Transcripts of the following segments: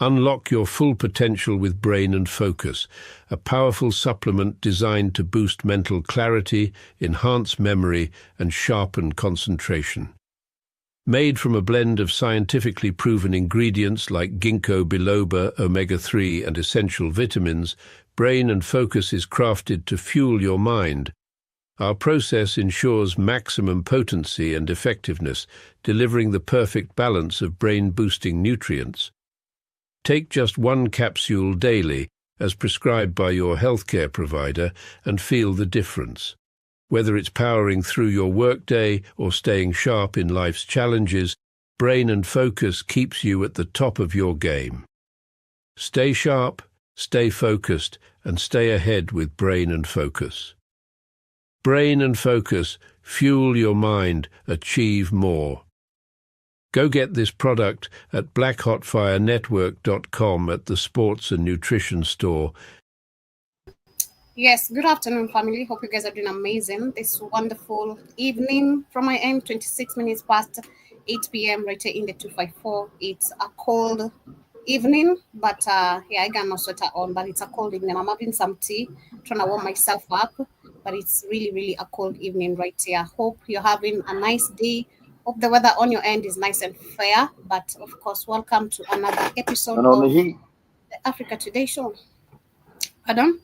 Unlock your full potential with Brain and Focus, a powerful supplement designed to boost mental clarity, enhance memory, and sharpen concentration. Made from a blend of scientifically proven ingredients like ginkgo biloba, omega-3, and essential vitamins, Brain and Focus is crafted to fuel your mind. Our process ensures maximum potency and effectiveness, delivering the perfect balance of brain-boosting nutrients. Take just one capsule daily, as prescribed by your healthcare provider, and feel the difference. Whether it's powering through your workday or staying sharp in life's challenges, Brain and Focus keeps you at the top of your game. Stay sharp, stay focused, and stay ahead with Brain and Focus. Brain and Focus, fuel your mind, achieve more. Go get this product at blackhotfirenetwork.com at the Sports and Nutrition Store. Yes, good afternoon, family. Hope you guys are doing amazing. This wonderful evening from my end, 26 minutes past 8 p.m. right here in the 254. It's a cold evening, but I got no sweater on, but it's a cold evening. I'm having some tea, trying to warm myself up, but it's really, really a cold evening right here. Hope you're having a nice day. Hope the weather on your end is nice and fair. But of course, welcome to another episode of the Africa Today Show. Pardon?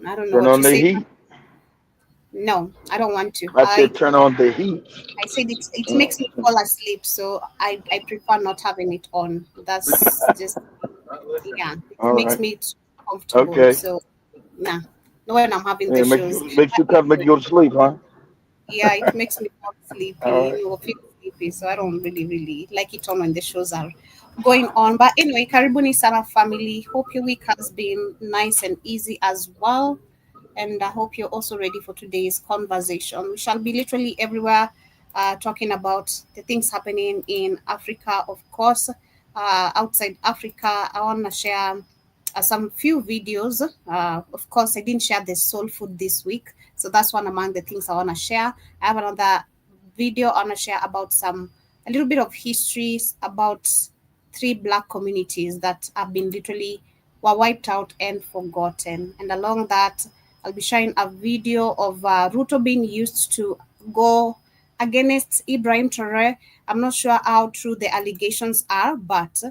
I don't know Turn what on you the say. heat. No, I don't want to. I said turn on the heat. I said it makes me fall asleep, so I prefer not having it on. That's just, yeah, it makes me comfortable. Okay. So, nah, no, when I'm having the shows. Makes you go to sleep, huh? Yeah, it makes me fall sleepy, feel sleepy, so I don't really like it on when the shows are going on. But anyway, Karibuni Sana family, hope your week has been nice and easy as well. And I hope you're also ready for today's conversation. We shall be literally everywhere talking about the things happening in Africa, of course. Outside Africa, I want to share some few videos. Of course, I didn't share the soul food this week. So that's one among the things I want to share. I have another video I want to share about a little bit of history about 3 Black communities that have been were wiped out and forgotten. And along that, I'll be sharing a video of Ruto being used to go against Ibrahim Traore. I'm not sure how true the allegations are, but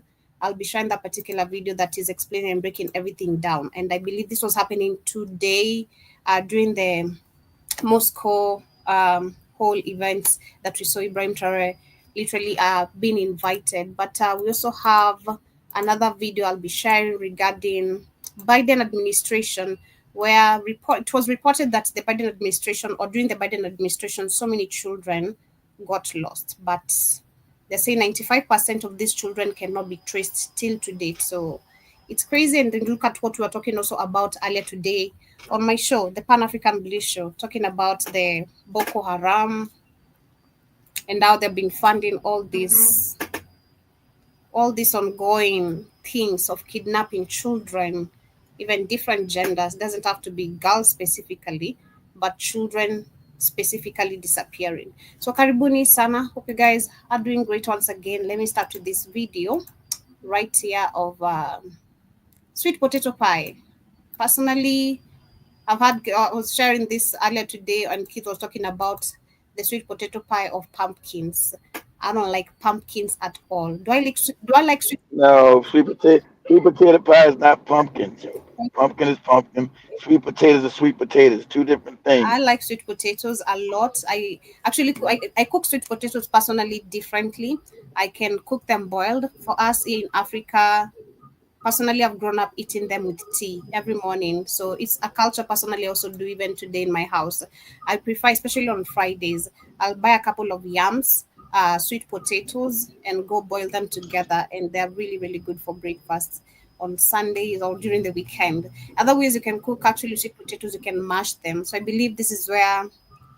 I'll be sharing that particular video that is explaining and breaking everything down. And I believe this was happening today during the Moscow whole events that we saw Ibrahim Traore literally being invited. But we also have another video I'll be sharing regarding Biden administration, where it was reported that the Biden administration, or during the Biden administration, so many children got lost. But they say 95% of these children cannot be traced till to date. So it's crazy. And then look at what we were talking also about earlier today on my show, the Pan-African Bliss Show, talking about the Boko Haram and how they've been funding all these ongoing things of kidnapping children, even different genders. It doesn't have to be girls specifically, but children specifically disappearing. So karibuni sana. Hope you guys are doing great once again. Let me start with this video right here of sweet potato pie. Personally, I was sharing this earlier today, and Keith was talking about the sweet potato pie of pumpkins. I don't like pumpkins at all. Do I like sweet? No, sweet potato pie is not pumpkin. Pumpkin is pumpkin. Sweet potatoes are sweet potatoes. 2 different things. I like sweet potatoes a lot. I cook sweet potatoes personally differently. I can cook them boiled. For us in Africa, personally, I've grown up eating them with tea every morning. So it's a culture personally I also do even today in my house. I prefer, especially on Fridays, I'll buy a couple of yams, sweet potatoes, and go boil them together. And they're really, really good for breakfast on Sundays or during the weekend. Other ways you can cook actually sweet potatoes, you can mash them. So I believe this is where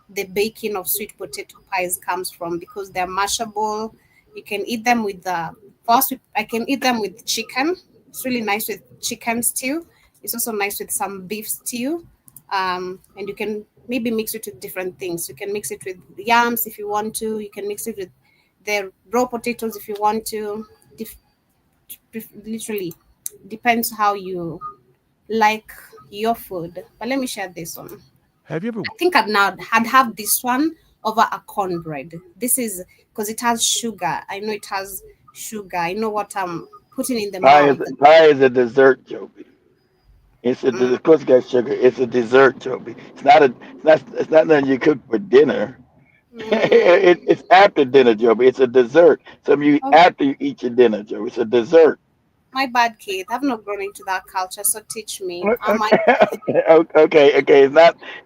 the baking of sweet potato pies comes from, because they're mashable. You can eat them with I can eat them with chicken. It's really nice with chicken stew. It's also nice with some beef stew. And you can maybe mix it with different things. You can mix it with yams if you want to. You can mix it with the raw potatoes if you want to. dif- literally depends how you like your food. But let me share this one. Have you ever I think I'd have this one over a cornbread. This is because it has sugar. I know it has sugar. I know what I'm putting in the mouth. Pie is a dessert, Joby. Mm, Of course, it got sugar. It's a dessert, Joby. It's not nothing you cook for dinner. mm, It's after dinner, Joby. It's a dessert. Something you eat okay. after you eat your dinner, Joby. It's a dessert. My bad, kid. I've not grown into that culture, so teach me. I might. Okay, okay.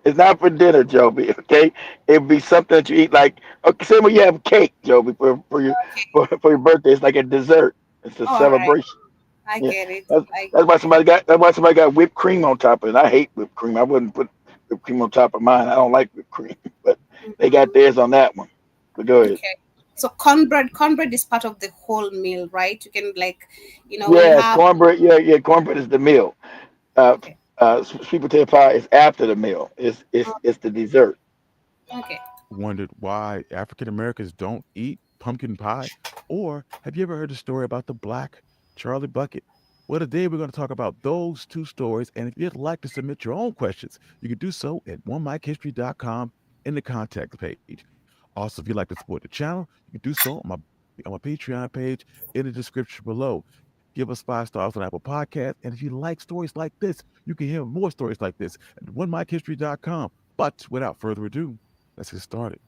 It's not for dinner, Joby. Okay, it'd be something that you eat like. Okay, same when you have cake, Joby, Okay. for your birthday. It's like a dessert. It's a All right. celebration. I Yeah, get it. that's I that's why somebody got whipped cream on top of it. I hate whipped cream. I wouldn't put whipped cream on top of mine. I don't like whipped cream, but they got mhm. theirs on that one. But go ahead. Okay. So cornbread is part of the whole meal, right? You can like, we Yes, have. cornbread. Yeah. Cornbread is the meal. Uh, Okay. Sweet potato pie is after the meal. It's the dessert. Okay. wondered why African Americans don't eat pumpkin pie? Or have you ever heard the story about the black Charlie Bucket? Well, today we're going to talk about those two stories. And if you'd like to submit your own questions, you can do so at onemichistory.com in the contact page. Also, if you'd like to support the channel, you can do so on my Patreon page in the description below. Give us 5 stars on Apple Podcasts. And if you like stories like this, you can hear more stories like this at onemichistory.com. But without further ado, let's get started.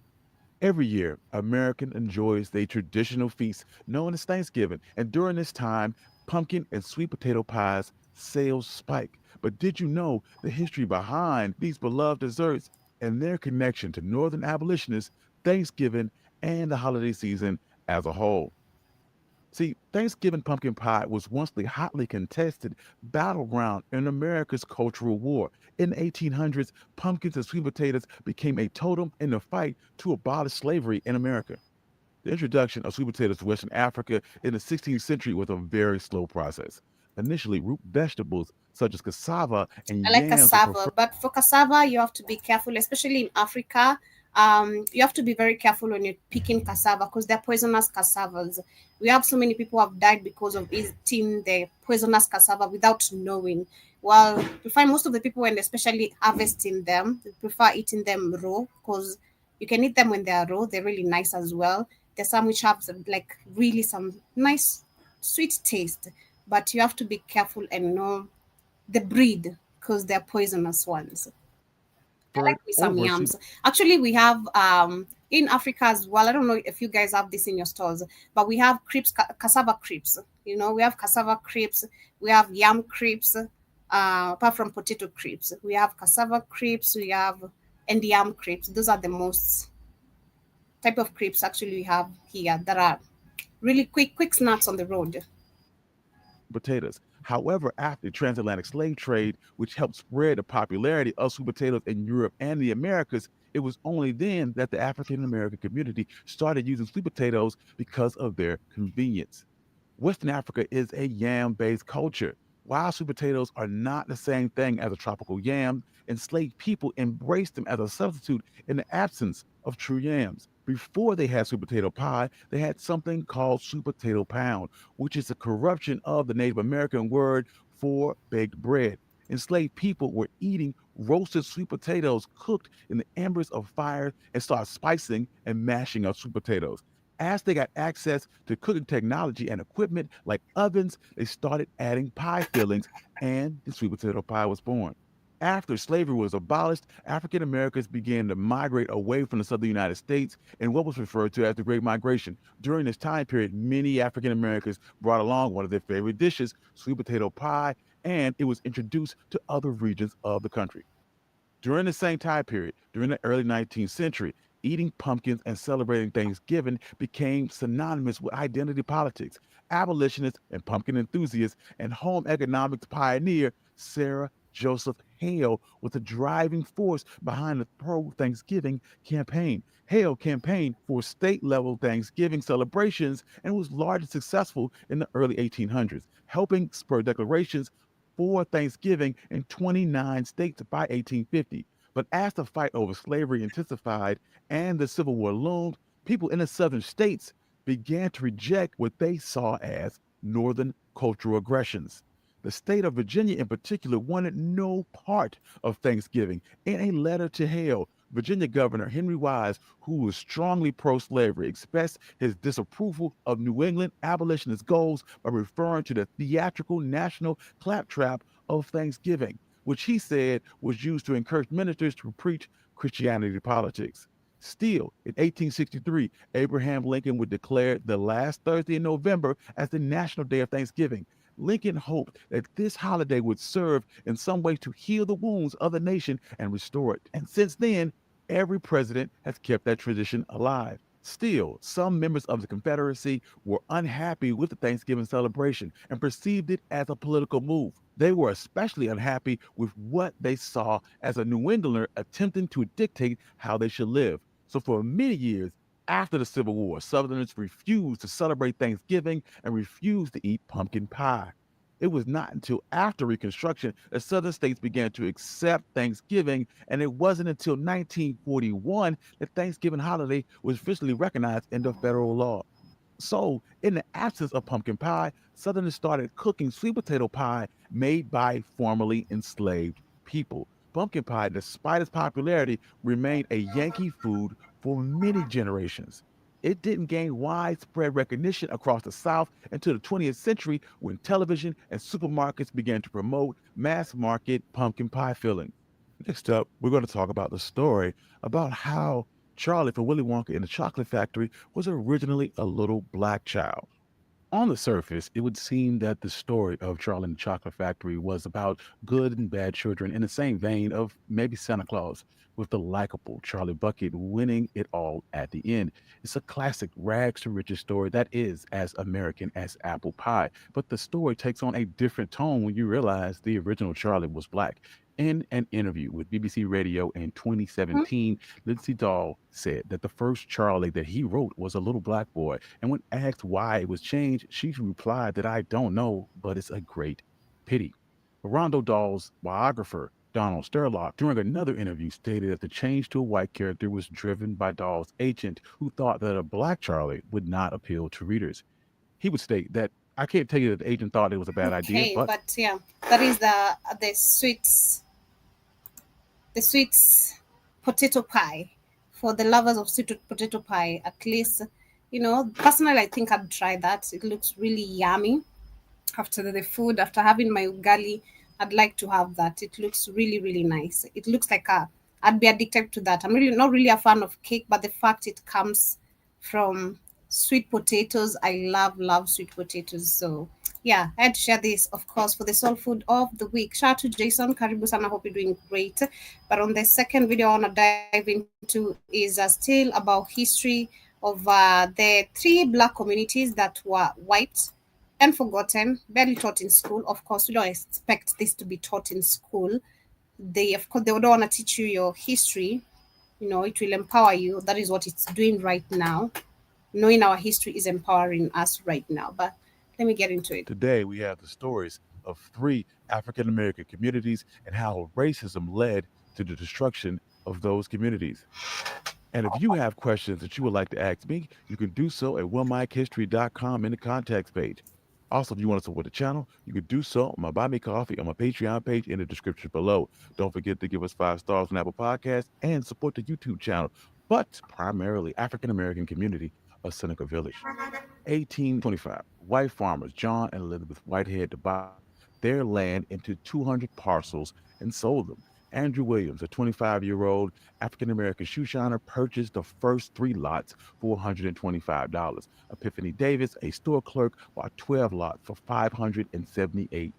Every year, American enjoys the traditional feast known as Thanksgiving, and during this time, pumpkin and sweet potato pies sales spike. But did you know the history behind these beloved desserts and their connection to Northern abolitionists, Thanksgiving, and the holiday season as a whole? See, Thanksgiving pumpkin pie was once the hotly contested battleground in America's cultural war. In the 1800s, pumpkins and sweet potatoes became a totem in the fight to abolish slavery in America. The introduction of sweet potatoes to Western Africa in the 16th century was a very slow process. Initially, root vegetables such as cassava and I like yams were cassava, preferred. but for cassava, you have to be careful, especially in Africa. You have to be very careful when you're picking cassava because they're poisonous cassavas. We have so many people who have died because of eating the poisonous cassava without knowing. Well, you find most of the people when they're especially harvesting them, they prefer eating them raw because you can eat them when they are raw. They're really nice as well. There's some which have like really some nice sweet taste, but you have to be careful and know the breed because they're poisonous ones. I like me some over sweet. yams. Actually, we have in Africa as well. I don't know if you guys have this in your stores, but we have crepes, cassava crepes. We have cassava crepes. We have yam crepes. Apart from potato crepes, we have cassava crepes. We have and yam crepes. Those are the most type of crepes actually we have here that are really quick snacks on the road. Potatoes. However, after the transatlantic slave trade, which helped spread the popularity of sweet potatoes in Europe and the Americas, it was only then that the African American community started using sweet potatoes because of their convenience. Western Africa is a yam based culture. While sweet potatoes are not the same thing as a tropical yam, enslaved people embraced them as a substitute in the absence of true yams. Before they had sweet potato pie, they had something called sweet potato pound, which is a corruption of the Native American word for baked bread. Enslaved people were eating roasted sweet potatoes cooked in the embers of fire and started spicing and mashing up sweet potatoes. As they got access to cooking technology and equipment like ovens, they started adding pie fillings, and the sweet potato pie was born. After slavery was abolished, African Americans began to migrate away from the southern United States in what was referred to as the Great Migration. During this time period, many African Americans brought along one of their favorite dishes, sweet potato pie, and it was introduced to other regions of the country. During the same time period, during the early 19th century, eating pumpkins and celebrating Thanksgiving became synonymous with identity politics. Abolitionist and pumpkin enthusiast and home economics pioneer Sarah Joseph Hale was the driving force behind the pro Thanksgiving campaign. Hale campaigned for state level Thanksgiving celebrations and was largely successful in the early 1800s, helping spur declarations for Thanksgiving in 29 states by 1850. But as the fight over slavery intensified and the Civil War loomed, people in the southern states began to reject what they saw as Northern cultural aggressions. The state of Virginia, in particular, wanted no part of Thanksgiving. In a letter to Hale, Virginia Governor Henry Wise, who was strongly pro slavery, expressed his disapproval of New England abolitionist goals by referring to the theatrical national claptrap of Thanksgiving, which he said was used to encourage ministers to preach Christianity politics. Still, in 1863, Abraham Lincoln would declare the last Thursday in November as the National Day of Thanksgiving. Lincoln hoped that this holiday would serve in some way to heal the wounds of the nation and restore it. And since then, every president has kept that tradition alive. Still, some members of the Confederacy were unhappy with the Thanksgiving celebration and perceived it as a political move. They were especially unhappy with what they saw as a New Englander attempting to dictate how they should live. So for many years after the Civil War, Southerners refused to celebrate Thanksgiving and refused to eat pumpkin pie. It was not until after Reconstruction that Southern states began to accept Thanksgiving, and it wasn't until 1941 that Thanksgiving holiday was officially recognized into federal law. So, in the absence of pumpkin pie, Southerners started cooking sweet potato pie made by formerly enslaved people. Pumpkin pie, despite its popularity, remained a Yankee food for many generations. It didn't gain widespread recognition across the South until the 20th century when television and supermarkets began to promote mass market pumpkin pie filling. Next up, we're going to talk about the story about how Charlie from Willy Wonka and the Chocolate Factory was originally a little black child. On the surface, it would seem that the story of Charlie and the Chocolate Factory was about good and bad children in the same vein of maybe Santa Claus, with the likable Charlie Bucket winning it all at the end. It's a classic rags to riches story that is as American as apple pie, but the story takes on a different tone when you realize the original Charlie was black. In an interview with BBC Radio in 2017, Lindsay Dahl said that the first Charlie that he wrote was a little black boy. And when asked why it was changed, she replied that I don't know, but it's a great pity. Rondo Dahl's biographer, Donald Sturlock, during another interview, stated that the change to a white character was driven by Dahl's agent, who thought that a black Charlie would not appeal to readers. He would state that I can't tell you that the agent thought it was a bad idea, Okay, but but yeah, that is the sweet potato pie for the lovers of sweet potato pie. At least, personally, I think I'd try that. It looks really yummy. After the food, after having my ugali, I'd like to have that. It looks really, really nice. It looks like I'd be addicted to that. I'm really not really a fan of cake, but the fact it comes from sweet potatoes, I love sweet potatoes. So yeah, I had to share this, of course, for the soul food of the week. Shout out to Jason. Karibu sana. Hope you're doing great. But on the second video I want to dive into is still about history of the three black communities that were wiped and forgotten, barely taught in school. Of course, we don't expect this to be taught in school. Of course, they don't want to teach you your history. It will empower you. That is what it's doing right now. Knowing our history is empowering us right now. But let me get into it. today we have the stories of three African American communities and how racism led to the destruction of those communities. And if you have questions that you would like to ask me, you can do so at onemichistory.com in the contacts page. Also, if you want to support the channel, you can do so on my Buy Me Coffee on my Patreon page in the description below. Don't forget to give us 5 stars on Apple Podcasts and support the YouTube channel, but primarily African American community of Seneca Village. 1825, white farmers John and Elizabeth Whitehead divided their land into 200 parcels and sold them. Andrew Williams, a 25-year-old African-American shoe shiner, purchased the first 3 lots for $125. Epiphany Davis, a store clerk, bought 12 lots for $578.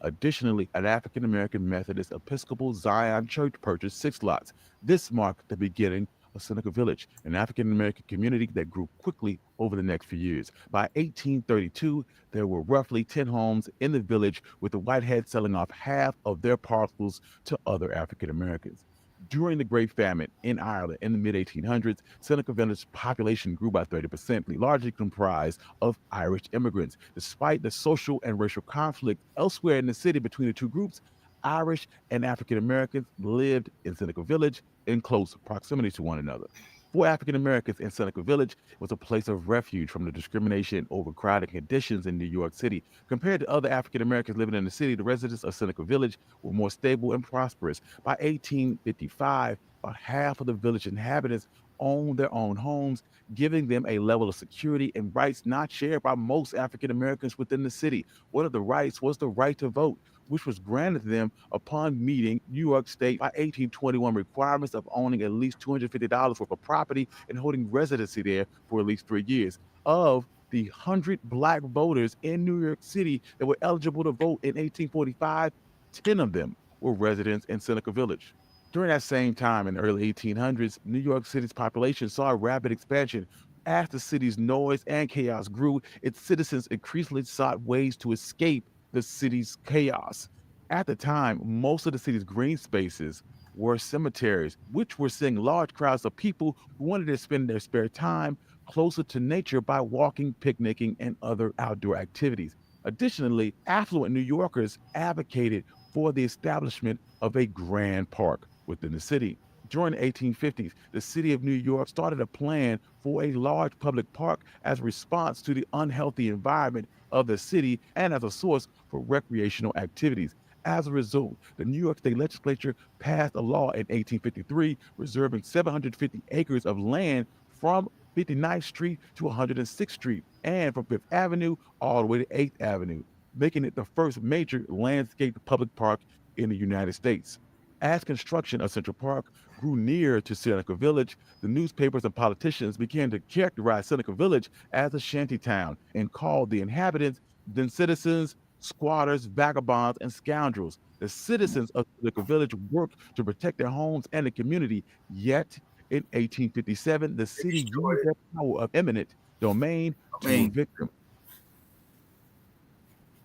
Additionally, an African-American Methodist Episcopal Zion Church purchased 6 lots. This marked the beginning of Seneca Village, an African-American community that grew quickly over the next few years. By 1832, there were roughly 10 homes in the village, with the Whiteheads selling off half of their parcels to other African-Americans. During the Great Famine in Ireland in the mid-1800s, Seneca Village's population grew by 30%, largely comprised of Irish immigrants. Despite the social and racial conflict elsewhere in the city between the two groups, Irish and African Americans lived in Seneca Village in close proximity to one another. For African Americans in Seneca Village, it was a place of refuge from the discrimination and overcrowded conditions in New York City. Compared to other African Americans living in the city, the residents of Seneca Village were more stable and prosperous. By 1855, about half of the village inhabitants owned their own homes, giving them a level of security and rights not shared by most African Americans within the city. One of the rights was the right to vote, which was granted them upon meeting New York State by 1821 requirements of owning at least $250 worth of property and holding residency there for at least 3 years. Of the 100 Black voters in New York City that were eligible to vote in 1845, 10 of them were residents in Seneca Village. During that same time in the early 1800s, New York City's population saw a rapid expansion. As the city's noise and chaos grew, its citizens increasingly sought ways to escape the city's chaos. At the time, most of the city's green spaces were cemeteries, which were seeing large crowds of people who wanted to spend their spare time closer to nature by walking, picnicking, and other outdoor activities. Additionally, affluent New Yorkers advocated for the establishment of a grand park within the city. During the 1850s, the city of New York started a plan for a large public park as a response to the unhealthy environment of the city and as a source for recreational activities. As a result, the New York State Legislature passed a law in 1853 reserving 750 acres of land from 59th Street to 106th Street and from 5th Avenue all the way to 8th Avenue, making it the first major landscaped public park in the United States. As construction of Central Park grew near to Seneca Village, the newspapers and politicians began to characterize Seneca Village as a shanty town and called the inhabitants then citizens, squatters, vagabonds, and scoundrels. The citizens of Seneca Village worked to protect their homes and the community, yet in 1857, the city used their power of eminent domain to evict them.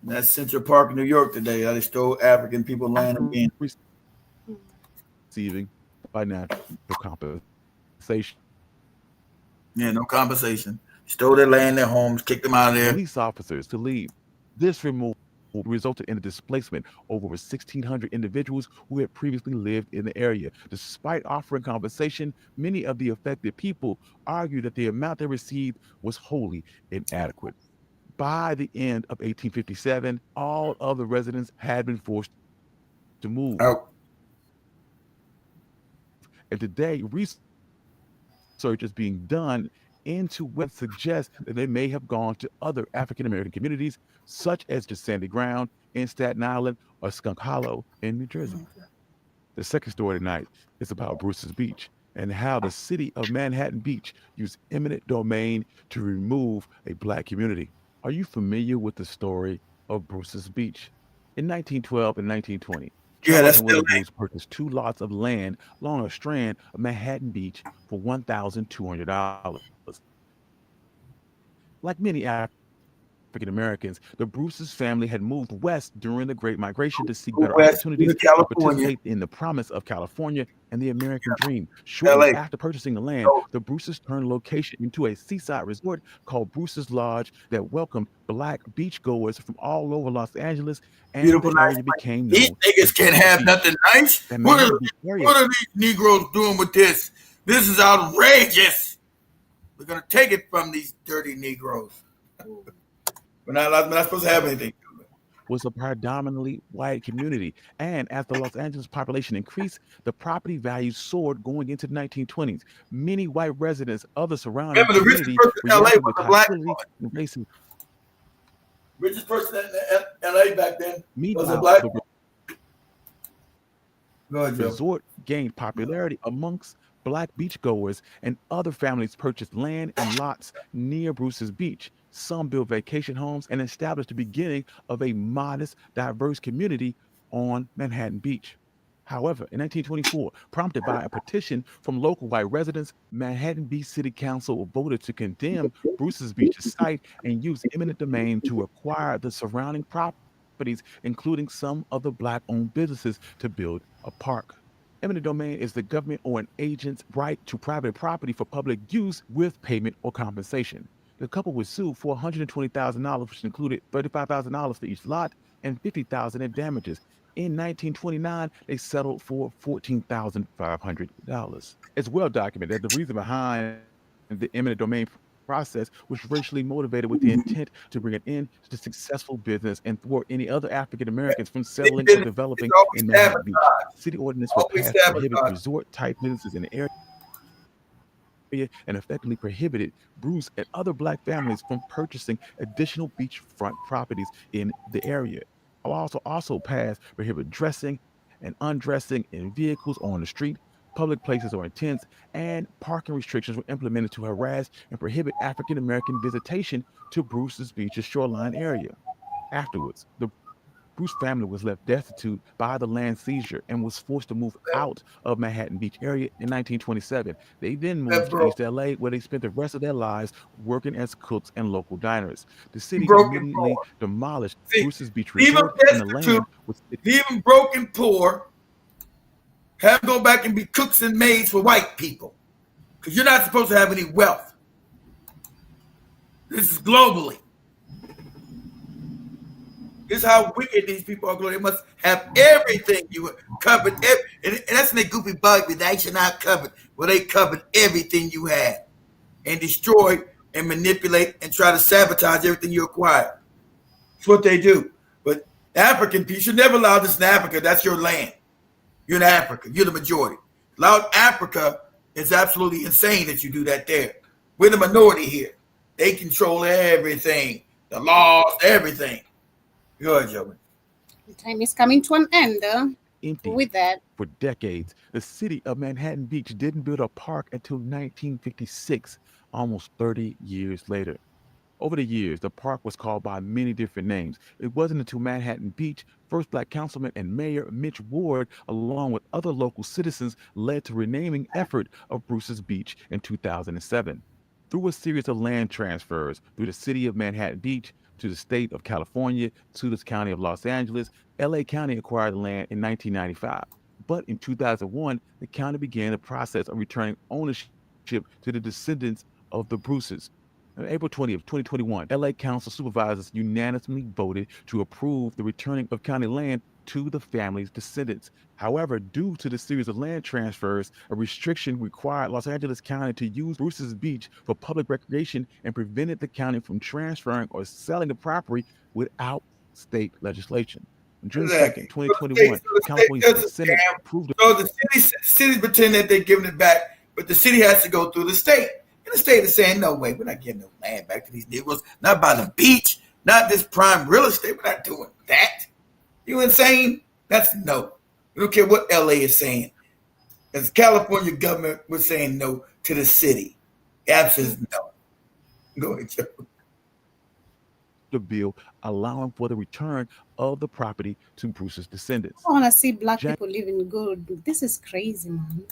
That's Central Park, New York today. They stole African people land again. Receiving financial compensation. Yeah, no compensation. Stole their land, their homes, kicked them out of there. Police officers to leave. This removal resulted in the displacement of over 1,600 individuals who had previously lived in the area. Despite offering compensation, many of the affected people argued that the amount they received was wholly inadequate. By the end of 1857, all other residents had been forced to move. And today, research is being done into what suggests that they may have gone to other African American communities, such as the Sandy Ground in Staten Island or Skunk Hollow in New Jersey. The second story tonight is about Bruce's Beach and how the city of Manhattan Beach used eminent domain to remove a Black community. Are you familiar with the story of Bruce's Beach? In 1912 and 1920, Charles and Willie Bruce purchased 2 lots of land along a strand of Manhattan Beach for $1,200. Like many African Americans, the Bruce's family had moved west during the Great Migration to seek better opportunities to participate in the promise of California and the American dream. Shortly after purchasing the land, the Bruce's turned location into a seaside resort called Bruce's Lodge that welcomed Black beachgoers from all over Los Angeles, and beautiful, the area became known. These niggas can't have nothing nice. What are these Negroes doing with this? This is outrageous. We're gonna take it from these dirty Negroes. We're not supposed to have anything. Was a predominantly white community, and as the Los Angeles population increased, the property values soared going into the 1920s. Many white residents of the surrounding community reacted with hostility and racism. Richest person in LA back then was a Black. The resort gained popularity amongst Black beachgoers, and other families purchased land and lots near Bruce's Beach. Some built vacation homes and established the beginning of a modest, diverse community on Manhattan Beach. However, in 1924, prompted by a petition from local white residents, Manhattan Beach City Council voted to condemn Bruce's Beach's site and use eminent domain to acquire the surrounding properties, including some of the Black-owned businesses, to build a park. Eminent domain is the government or an agent's right to private property for public use with payment or compensation. The couple was sued for $120,000, which included $35,000 for each lot and $50,000 in damages. In 1929, they settled for $14,500. It's well documented that the reason behind the eminent domain process was racially motivated with the intent to bring an end to successful business and thwart any other African Americans from settling or developing always in Manhattan sabotage. Beach. City ordinance was Always passed to prohibit sabotage. resort-type businesses in the area and effectively prohibited Bruce and other Black families from purchasing additional beachfront properties in the area. Also passed prohibit dressing and undressing in vehicles on the street, public places or in tents, and parking restrictions were implemented to harass and prohibit African American visitation to Bruce's Beach's shoreline area. Afterwards, the Bruce family was left destitute by the land seizure and was forced to move out of Manhattan Beach area in 1927. They then moved to East LA, where they spent the rest of their lives working as cooks and local diners. The city immediately demolished Bruce's Beach resort, and the land was even broken poor have to go back and be cooks and maids for white people, because you're not supposed to have any wealth. This is globally. This is how wicked these people are. They must have everything you covered, and that's when they goofy bug me. They should not covered. Well, they covered everything you had, and destroy and manipulate and try to sabotage everything you acquired. That's what they do. But African people should never allow this in Africa. That's your land. You're in Africa. You're the majority. Allow Africa is absolutely insane that you do that there. We're the minority here. They control everything, the laws, everything. Go ahead, Joey. The time is coming to an end. Empty With that, for decades. The city of Manhattan Beach didn't build a park until 1956, almost 30 years later. Over the years, the park was called by many different names. It wasn't until Manhattan Beach, first Black councilman and mayor Mitch Ward, along with other local citizens, led to renaming effort of Bruce's Beach in 2007. Through a series of land transfers through the city of Manhattan Beach to the state of California, to the county of Los Angeles, LA County acquired the land in 1995. But in 2001, the county began the process of returning ownership to the descendants of the Bruces. On April 20th, 2021, LA Council supervisors unanimously voted to approve the returning of county land to the family's descendants. However, due to the series of land transfers, a restriction required Los Angeles County to use Bruce's Beach for public recreation and prevented the county from transferring or selling the property without state legislation. On June 2nd, 2021, California Senate approved it. So the city's pretending that they're giving it back, but the city has to go through the state. And the state is saying, no way, we're not giving no land back to these Negroes, not by the beach, not this prime real estate. We're not doing that. You insane? That's no. We don't care what LA is saying. As California government was saying no to the city. The answer is no. Go ahead, Joe. The bill allowing for the return of the property to Bruce's descendants. I want to see Black people living good. This is crazy, man.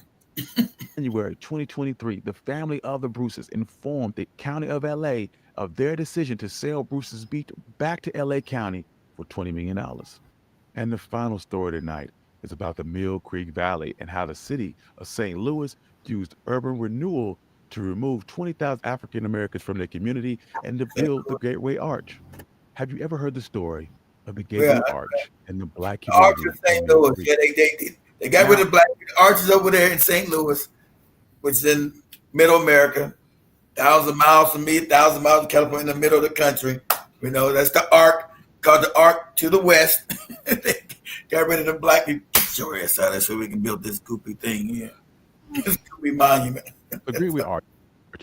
January 2023, the family of the Bruces informed the county of LA of their decision to sell Bruce's Beach back to LA County for $20 million. And the final story tonight is about the Mill Creek Valley and how the city of St. Louis used urban renewal to remove 20,000 African Americans from their community and to build the Gateway Arch. Have you ever heard the story of the Gateway Arch and the Black community? Arch in St. Louis. Yeah, they got rid of Black arches over there in St. Louis, which is in middle America, 1,000 miles from me, 1,000 miles from California, in the middle of the country. You know, that's the arc, called the arc to the west. They got rid of the Black people. Sure, yes, that's so we can build this goopy thing here. This goopy monument. The Gateway Arch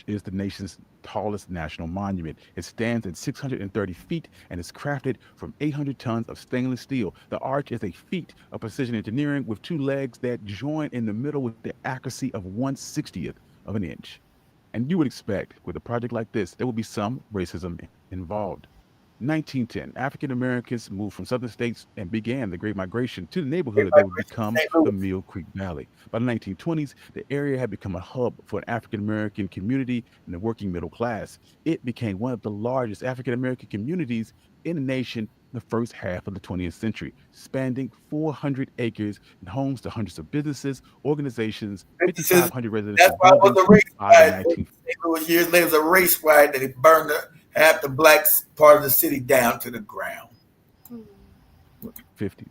is the nation's tallest national monument. It stands at 630 feet and is crafted from 800 tons of stainless steel. The arch is a feat of precision engineering with two legs that join in the middle with the accuracy of 1/60th of an inch. And you would expect with a project like this, there will be some racism involved. 1910, African Americans moved from southern states and began the Great Migration to the neighborhood that would become the Mill Creek Valley. By the 1920s, the area had become a hub for an African American community and the working middle class. It became one of the largest African American communities in the nation in the first half of the 20th century, spanning 400 acres and homes to hundreds of businesses, organizations, 5,500 residents. That's why it was a race riot. Years later, it was a race riot that it burned half the Black part of the city down to the ground. 50s.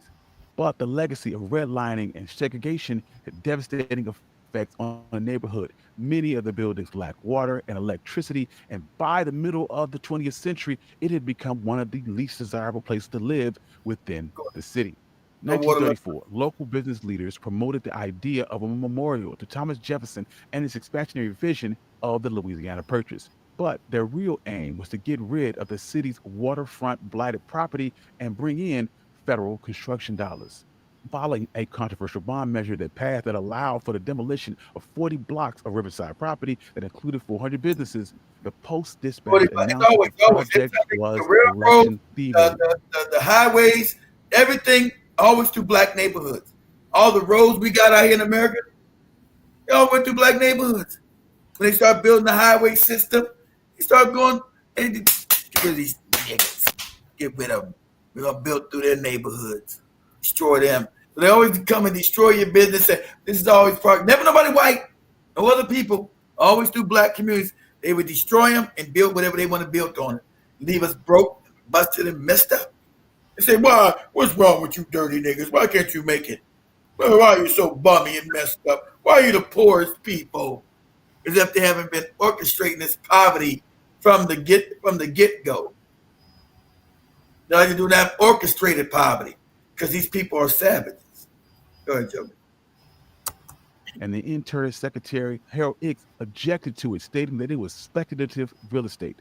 But the legacy of redlining and segregation had devastating effects on the neighborhood. Many of the buildings lacked water and electricity, and by the middle of the 20th century, it had become one of the least desirable places to live within the city. No water left. 1934, local business leaders promoted the idea of a memorial to Thomas Jefferson and his expansionary vision of the Louisiana Purchase. But their real aim was to get rid of the city's waterfront blighted property and bring in federal construction dollars. Following a controversial bond measure that passed that allowed for the demolition of 40 blocks of Riverside property that included 400 businesses, the Post-Dispatch announced that the project was the railroad, election thievery. the highways, everything, always through black neighborhoods. All the roads we got out here in America, they all went through black neighborhoods. When they start building the highway system, they start going, hey, get rid of these niggas. Get rid of them. We're going to build through their neighborhoods. Destroy them. So they always come and destroy your business. This is always part. Never nobody white, no other people. Always through black communities. They would destroy them and build whatever they want to build on it. Leave us broke, busted, and messed up. They say, why? What's wrong with you dirty niggas? Why can't you make it? Why are you so bummy and messed up? Why are you the poorest people? As if they haven't been orchestrating this poverty from the get-go. Now you do not orchestrated poverty because these people are savages. Go ahead, Joe. And the Interior Secretary, Harold Ickes, objected to it, stating that it was speculative real estate.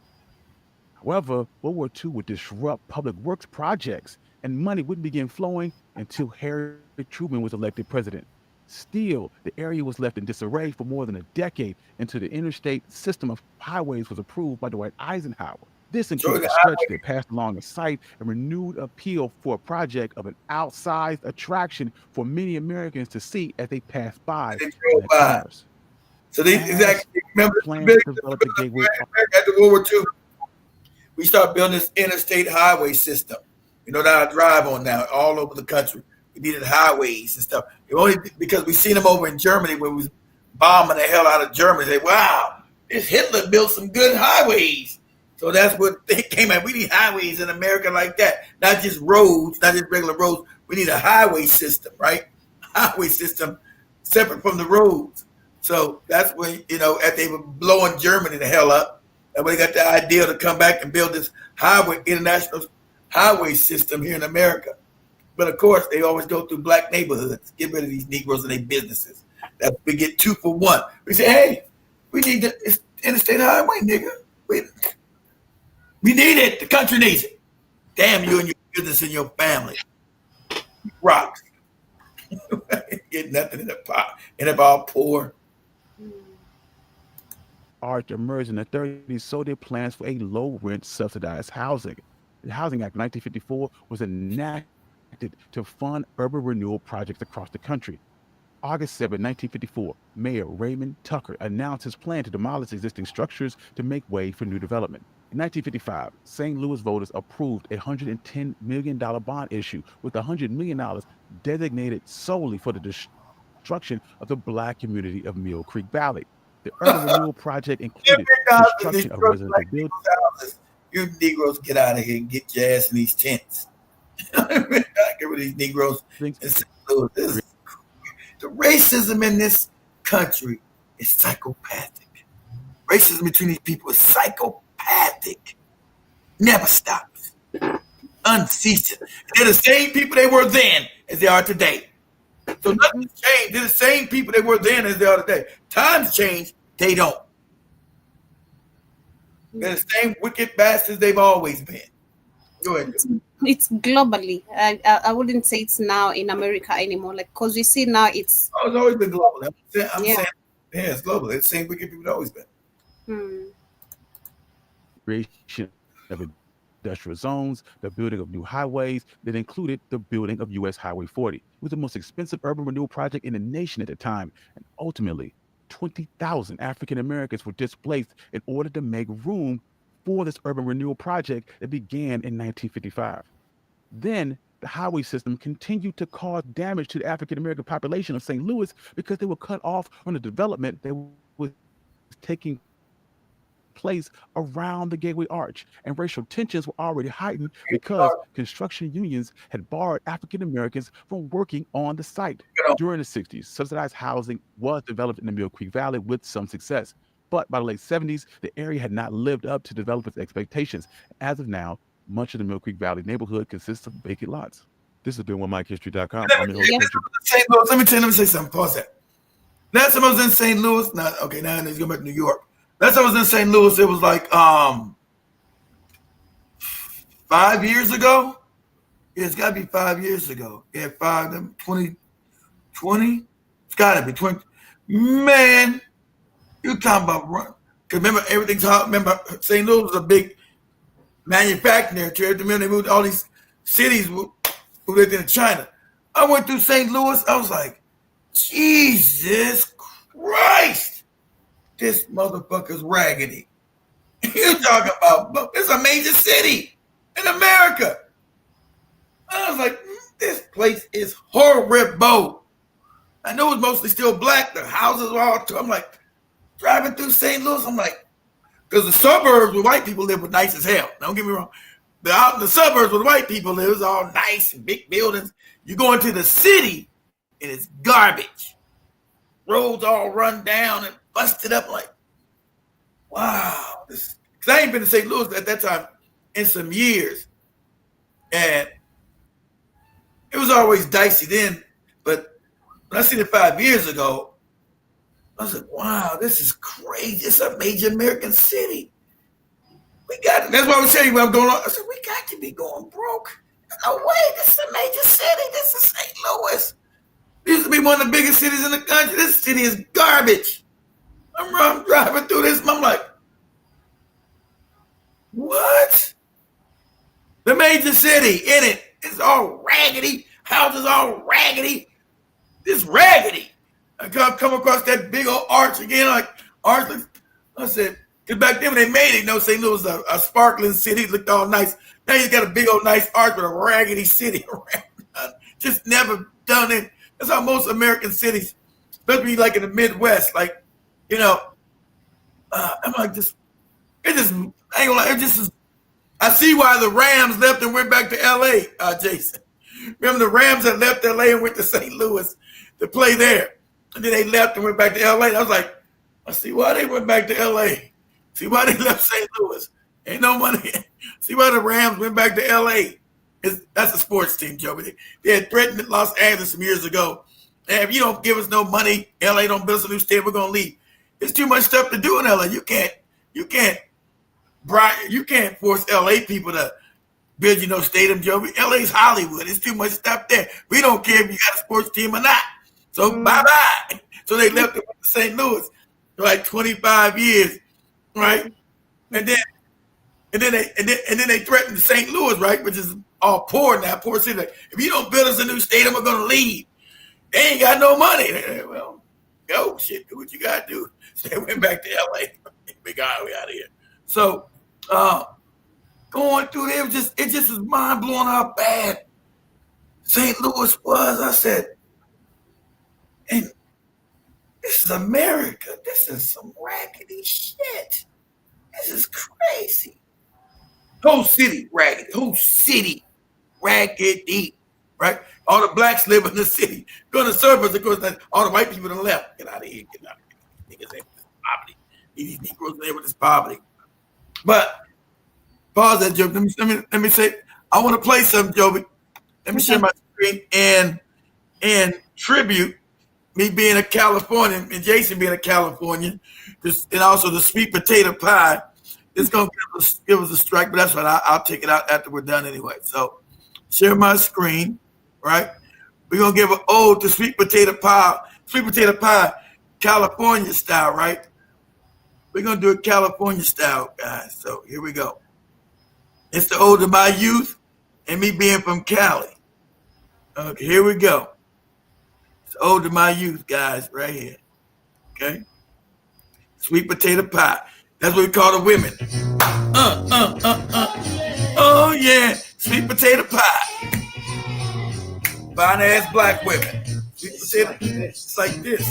However, World War II would disrupt public works projects, and money wouldn't begin flowing until Harry Truman was elected president. Still, the area was left in disarray for more than a decade until the interstate system of highways was approved by Dwight Eisenhower. This included a stretch that passed along a site and renewed appeal for a project of an outsized attraction for many Americans to see as they passed by. So these exactly remember after World War II, we start building this interstate highway system. You know that I drive on now all over the country. We needed highways and stuff. Only because we seen them over in Germany when we was bombing the hell out of Germany. They say, wow, this Hitler built some good highways. So that's what they came at. We need highways in America like that. Not just roads, not just regular roads. We need a highway system, right? Highway system separate from the roads. So that's when, as they were blowing Germany the hell up, and we got the idea to come back and build this international highway system here in America. But of course, they always go through black neighborhoods, get rid of these Negroes and their businesses. That we get 2 for 1. We say, hey, we need the interstate highway, nigga. We need it. The country needs it. Damn you and your business and your family. Rocks. Get nothing in the pot. And about poor. Art emerged in the 30s, so did plans for a low-rent subsidized housing. The Housing Act of 1954 was enacted to fund urban renewal projects across the country. August 7, 1954, Mayor Raymond Tucker announced his plan to demolish existing structures to make way for new development. In 1955, St. Louis voters approved a $110 million bond issue with $100 million designated solely for the destruction of the black community of Mill Creek Valley. The urban renewal project included construction of residential buildings. You Negroes get out of here and get your ass in these tents. Get rid of these Negroes in St. Louis. The racism in this country is psychopathic. Racism between these people is psychopathic. Never stops. Unceasing. They're the same people they were then as they are today. So nothing's changed. They're the same people they were then as they are today. Times change, they don't. They're the same wicked bastards they've always been. Go ahead. It's globally. I wouldn't say it's now in America anymore. Like, because we see now it's. Oh, it's always been global. I'm saying, it's global. It's the same wicked people it's always been. Creation of industrial zones, the building of new highways that included the building of U.S. Highway 40. It was the most expensive urban renewal project in the nation at the time, and ultimately, 20,000 African Americans were displaced in order to make room for this urban renewal project that began in 1955. Then the highway system continued to cause damage to the African American population of St. Louis because they were cut off from the development that was taking place around the Gateway Arch, and racial tensions were already heightened because construction unions had barred African Americans from working on the site. During the 60s, subsidized housing was developed in the Mill Creek Valley with some success. But by the late 70s, the area had not lived up to developers' expectations. As of now, much of the Mill Creek Valley neighborhood consists of vacant lots. This has been OneMikeHistory.com. Let me say something. Pause that. Last time I was in St. Louis, now he's going back to New York. Last time I was in St. Louis, it was like 5 years ago. Yeah, it's got to be 5 years ago. Yeah, 2020. It's got to be 20. Man, you talking about run. Because remember, everything's hot. Remember, St. Louis was a big manufacturing area. Remember, they moved all these cities who lived in China. I went through St. Louis. I was like, Jesus Christ, this motherfucker's raggedy. You talking about, it's a major city in America. I was like, this place is horrible. I know it's mostly still black. The houses are all, I'm like, driving through St. Louis, I'm like, because the suburbs where white people live were nice as hell. Don't get me wrong. Out in the suburbs where the white people live, it's all nice and big buildings. You go into the city, and it's garbage. Roads all run down and busted up. Like, wow. Because I ain't been to St. Louis at that time in some years. And it was always dicey then. But when I seen it 5 years ago, I was like, wow, this is crazy. It's a major American city. We got it. That's why I was telling you what I'm going on. I said, we got to be going broke. No way. This is a major city. This is St. Louis. This used to be one of the biggest cities in the country. This city is garbage. I'm driving through this, and I'm like, what? The major city in it is all raggedy. Houses all raggedy. This raggedy. I come across that big old arch again, like arch. I said, because back then when they made it, St. Louis was a sparkling city, looked all nice. Now you got a big old nice arch with a raggedy city around. Just never done it. That's how most American cities, especially like in the Midwest, like, I'm like, I ain't gonna lie, I see why the Rams left and went back to L.A., Jason. Remember the Rams that left L.A. and went to St. Louis to play there. And then they left and went back to L.A. And I was like, I see why they went back to L.A. See why they left St. Louis. Ain't no money. See why the Rams went back to L.A. That's a sports team, Joe. They had threatened Los Angeles some years ago. And if you don't give us no money, L.A. don't build us a new stadium, we're going to leave. There's too much stuff to do in L.A. You can't force L.A. people to build stadium, Joe. L.A.'s Hollywood. There's too much stuff there. We don't care if you got a sports team or not. So bye-bye. So they left it with St. Louis for like 25 years, right? And then they threatened St. Louis, right, which is all poor now, poor city. Like, if you don't build us a new stadium, we're gonna leave. They ain't got no money. Well, go shit, do what you gotta do. So they went back to LA. We out of here. So going through there, it just was mind blowing how bad St. Louis was. I said, and this is America. This is some raggedy shit. This is crazy. Whole city raggedy. Whole city raggedy. Right? All the blacks live in the city. Go to the suburbs, of course, all the white people to the left. Get out of here. Get out of here. Niggas live with this poverty. These Negroes live with this poverty. But pause that, Joe. Let me say, I want to play something, Joby. Let me share my screen and tribute me being a Californian and Jason being a Californian, and also the sweet potato pie. It's going to give us a strike, but that's right. I'll take it out after we're done anyway. So share my screen, right? We're going to give an ode to sweet potato pie, California style, right? We're going to do it California style, guys. So here we go. It's the ode to my youth and me being from Cali. Okay, here we go. It's the ode to my youth, guys, right here. Okay? Sweet potato pie. That's what we call the women. Oh, yeah. Sweet potato pie. Fine ass black women. Sweet potato. It's like this.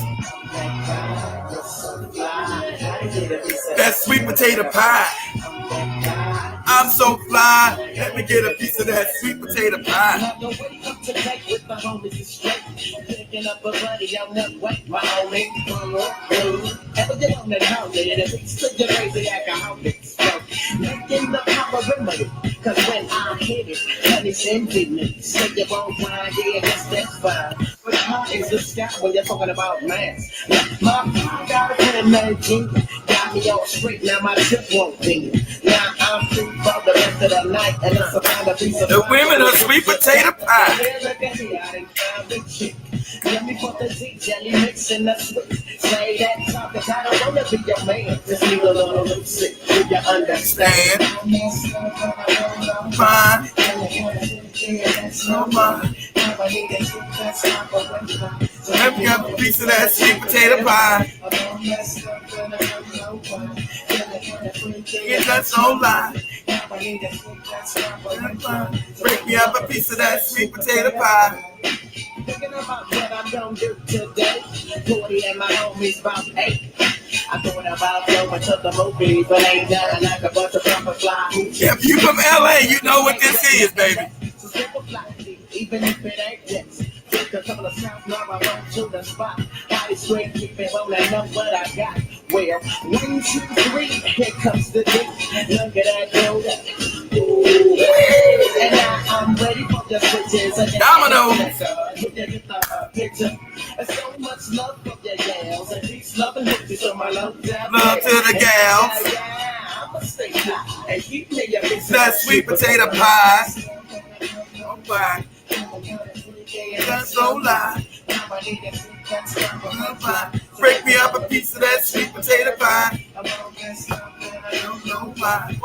that sweet potato pie. I'm so fly. Let me get a piece of that sweet potato pie. Picking up a buddy on the way, my homie. Ever get on that house, it's your crazy alcoholics. Making the proper remedy, cause when I hit it, honey's indignant. Say you won't grind, yeah, that's fine. But how is the sky when you're talking about mass? My got a friend named G, got me all straight, now my trip won't be. Now I'm free for the rest of the night, and it's about a piece of the women of sweet potato pie. Let me put the tea jelly mix in the sweet. Say that talk, cause I don't wanna be your man. Just need a little lipstick, do you understand? Fine. So fine. Let me get a piece of that sweet potato pie. Yeah, that's no lie. Break me up a piece of that sweet potato pie. Thinking about what I'm gonna do today. 40 and my homies about 8. I thought about going to the movies, but ain't done like a bunch of proper fly. If you from LA, you know what this is, baby. So simple fly, even if it ain't yes. Take a couple of shots, now I run to the spot. Body straight, keep it on, I know what I got. Well, 1, 2, 3, here comes the dick. Look at that girl. And now I'm ready for the switches. Domino. Picture. So much love for your gals. And peace, love, and hippies on my love. Love to the gals. I'ma stay fly. And keep me your piece of that sweet potato pie. Oh, fine. That's so lie. Break me up a piece of that sweet potato pie. No lie.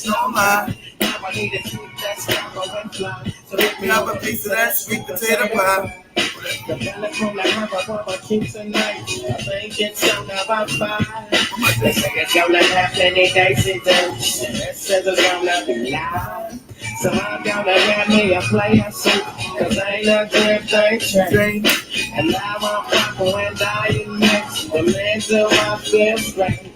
No lie. So break me up a piece of that sweet potato pie. The balance from the harbor keeps a night. I think it's down about 5. They say it's gonna happen any day since it says it's gonna be live. So I'm gonna get me a player suit, cause ain't a good thing changed. And now I'm popping when dying next. The man till I feel straight.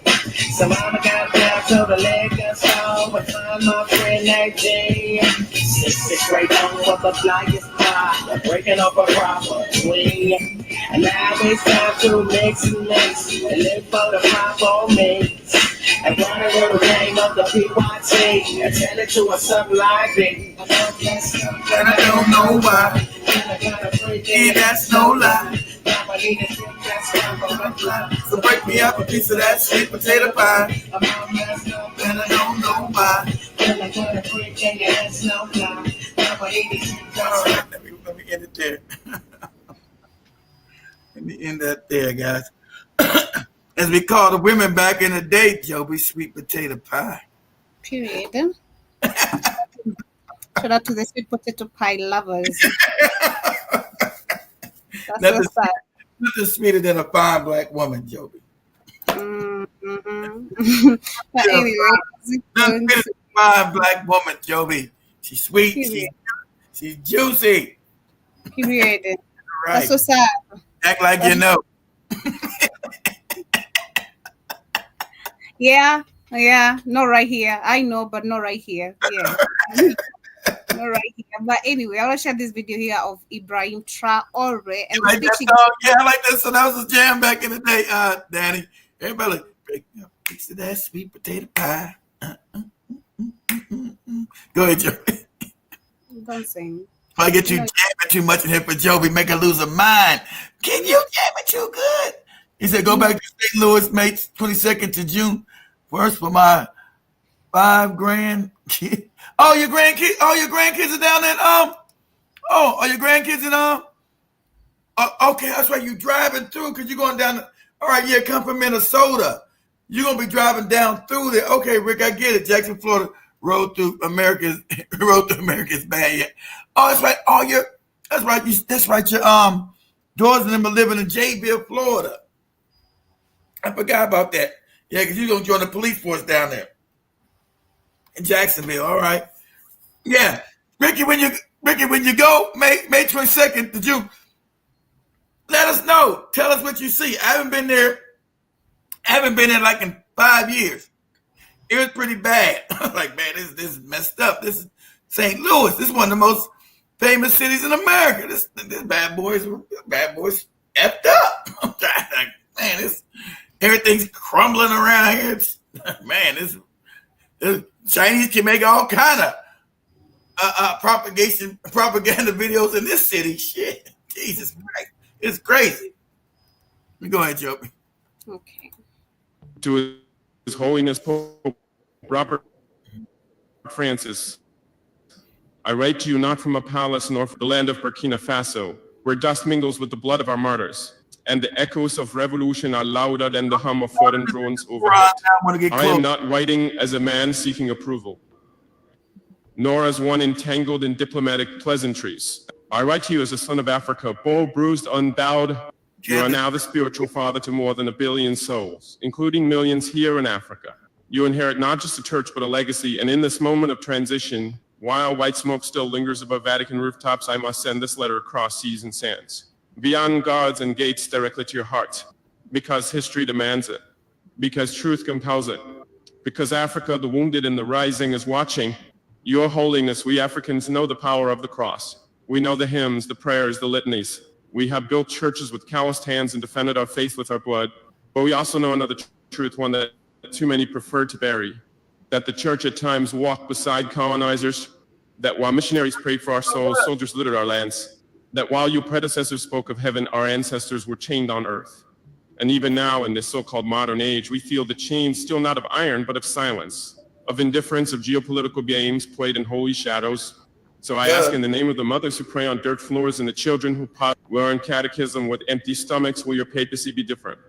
So mama got down to the liquor store and find my friend named G. 6 straight on for the flyest pie, breaking up a proper swing. And now it's time to mix and live for the proper mix. And run a little game of the PYT and tell it to a something like this. And I don't know why. Yeah, that's no lie. So break me up a piece of that sweet potato pie. And I don't know why. Let me end it there. Let me end that there, guys. As we call the women back in the day, Joby, sweet potato pie. Period. Shout out to the sweet potato pie lovers. That's so sad. Nothing sweeter than a fine black woman, Joby. Mm-hmm. But anyway, nothing sweeter than a fine black woman, Joby. She's sweet. She's juicy. Period. Right. That's so sad. Act like you know. Yeah. Not right here. I know, but not right here. Yeah. Not right here. But anyway, I want to share this video here of Ibrahim Traore. And like that song? Yeah, I like that. So that was a jam back in the day, Danny. Everybody like, break me up a piece of that sweet potato pie. Go ahead, Joby. Don't sing. If I get you jamming too much in here for Joby, make her lose her mind. Can you jam it too good? He said, go back to St. Louis, mates, 22nd to June 1st for my 5 grandkids. Oh, your grandkids are down there. Are your grandkids in okay, that's right. You driving through because you're going down. All right, yeah, come from Minnesota. You're gonna be driving down through there. Okay, Rick, I get it. Jackson, Florida, road through America's bad. Yeah. Oh, that's right. That's right. Your daughters and them are living in Jayville, Florida. I forgot about that. Yeah, because you're gonna join the police force down there in Jacksonville. All right. Yeah, Ricky, when you go May 22nd to June, let us know. Tell us what you see. I haven't been there haven't been in like in 5 years. It was pretty bad. I was like, man, this is messed up. This is St. Louis. This is one of the most famous cities in America. This bad boys effed up. I'm like, man, everything's crumbling around here. Man, this Chinese can make all kind of propaganda videos in this city. Shit, Jesus Christ, it's crazy. Go ahead, Joby. Okay. To His Holiness Pope Robert Francis, I write to you not from a palace nor from the land of Burkina Faso, where dust mingles with the blood of our martyrs, and the echoes of revolution are louder than the hum of foreign drones overhead. I am not writing as a man seeking approval, nor as one entangled in diplomatic pleasantries. I write to you as a son of Africa, bold, bruised, unbowed. You are now the spiritual father to more than 1 billion souls, including millions here in Africa. You inherit not just a church, but a legacy. And in this moment of transition, while white smoke still lingers above Vatican rooftops, I must send this letter across seas and sands, beyond guards and gates directly to your heart, because history demands it, because truth compels it, because Africa, the wounded and the rising, is watching. Your Holiness, we Africans know the power of the cross. We know the hymns, the prayers, the litanies. We have built churches with calloused hands and defended our faith with our blood. But we also know another truth, one that too many prefer to bury, that the church at times walked beside colonizers, that while missionaries prayed for our souls, soldiers littered our lands, that while your predecessors spoke of heaven, our ancestors were chained on earth. And even now, in this so-called modern age, we feel the chains still not of iron, but of silence, of indifference, of geopolitical games played in holy shadows. So I ask in the name of the mothers who pray on dirt floors and the children who learn catechism with empty stomachs, will your papacy be different?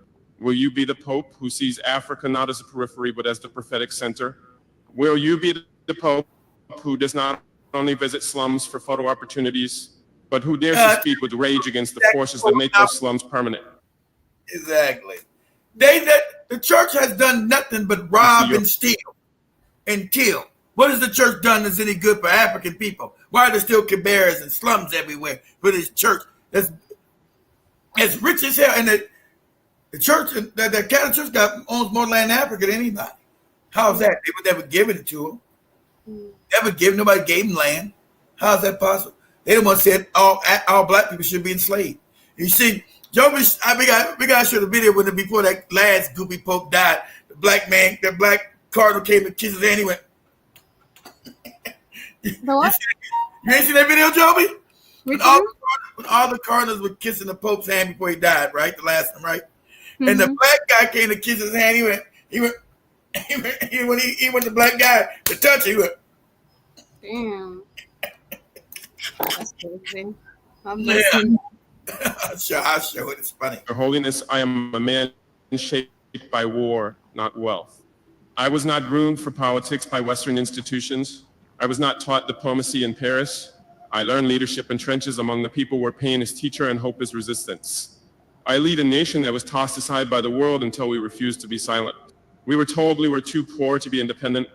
Will you be the Pope who sees Africa not as a periphery, but as the prophetic center? Will you be the Pope who does not only visit slums for photo opportunities, but who dares to speak with rage against the forces that make those slums permanent? Exactly. The church has done nothing but rob and steal and kill. What has the church done that's any good for African people? Why are there still cabarets and slums everywhere for this church that's as rich as hell? And the church, the Catholic Church owns more land in Africa than anybody. How's that? They would never give it to them. Nobody gave them land. How's that possible? They don't want to say all black people should be enslaved. You see, Joby, we got to show the video when before that last goopy Pope died. The black cardinal came to kiss his hand. He went. What? You ain't seen that video, Joby? When all the cardinals were kissing the Pope's hand before he died, right? The last one, right? Mm-hmm. And the black guy came to kiss his hand. He went. The black guy to touch it. He went. Damn. That's crazy. I'll show it. It's funny. Your Holiness, I am a man shaped by war, not wealth. I was not groomed for politics by Western institutions. I was not taught diplomacy in Paris. I learned leadership in trenches among the people where pain is teacher and hope is resistance. I lead a nation that was tossed aside by the world until we refused to be silent. We were told we were too poor to be independent,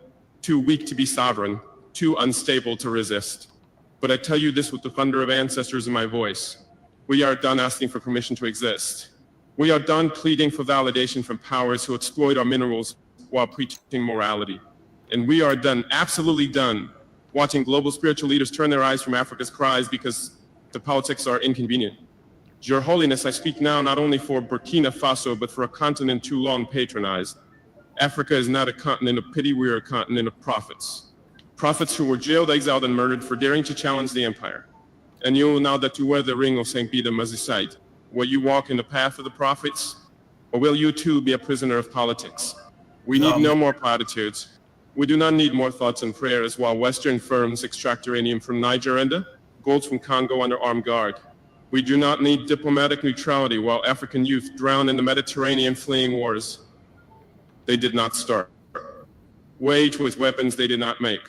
too weak to be sovereign, too unstable to resist. But I tell you this with the thunder of ancestors in my voice. We are done asking for permission to exist. We are done pleading for validation from powers who exploit our minerals while preaching morality. And we are done, absolutely done, watching global spiritual leaders turn their eyes from Africa's cries because the politics are inconvenient. Your Holiness, I speak now not only for Burkina Faso, but for a continent too long patronized. Africa is not a continent of pity, we are a continent of prophets. Prophets who were jailed, exiled, and murdered for daring to challenge the empire. And you, now that you wear the ring of St. Peter Mazisite, will you walk in the path of the prophets? Or will you too be a prisoner of politics? We need no more platitudes. We do not need more thoughts and prayers while Western firms extract uranium from Niger and gold from Congo under armed guard. We do not need diplomatic neutrality while African youth drown in the Mediterranean fleeing wars they did not start, wage with weapons they did not make.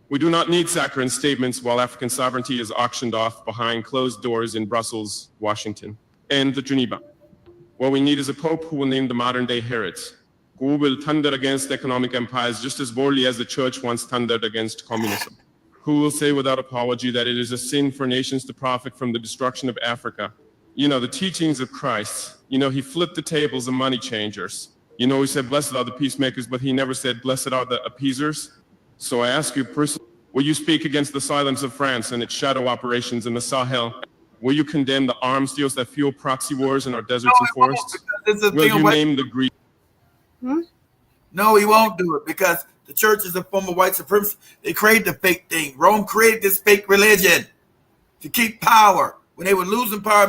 We do not need saccharine statements while African sovereignty is auctioned off behind closed doors in Brussels, Washington, and Geneva. What we need is a pope who will name the modern-day Herods, who will thunder against economic empires just as boldly as the church once thundered against communism, who will say without apology that it is a sin for nations to profit from the destruction of Africa. You know, the teachings of Christ, he flipped the tables of money changers. You know, he said, blessed are the peacemakers, but he never said, blessed are the appeasers. So I ask you personally, will you speak against the silence of France and its shadow operations in the Sahel? Will you condemn the arms deals that fuel proxy wars in our deserts and forests? Will you name the Greek? No, he won't do it because the church is a form of white supremacy. They created the fake thing. Rome created this fake religion to keep power. When they were losing power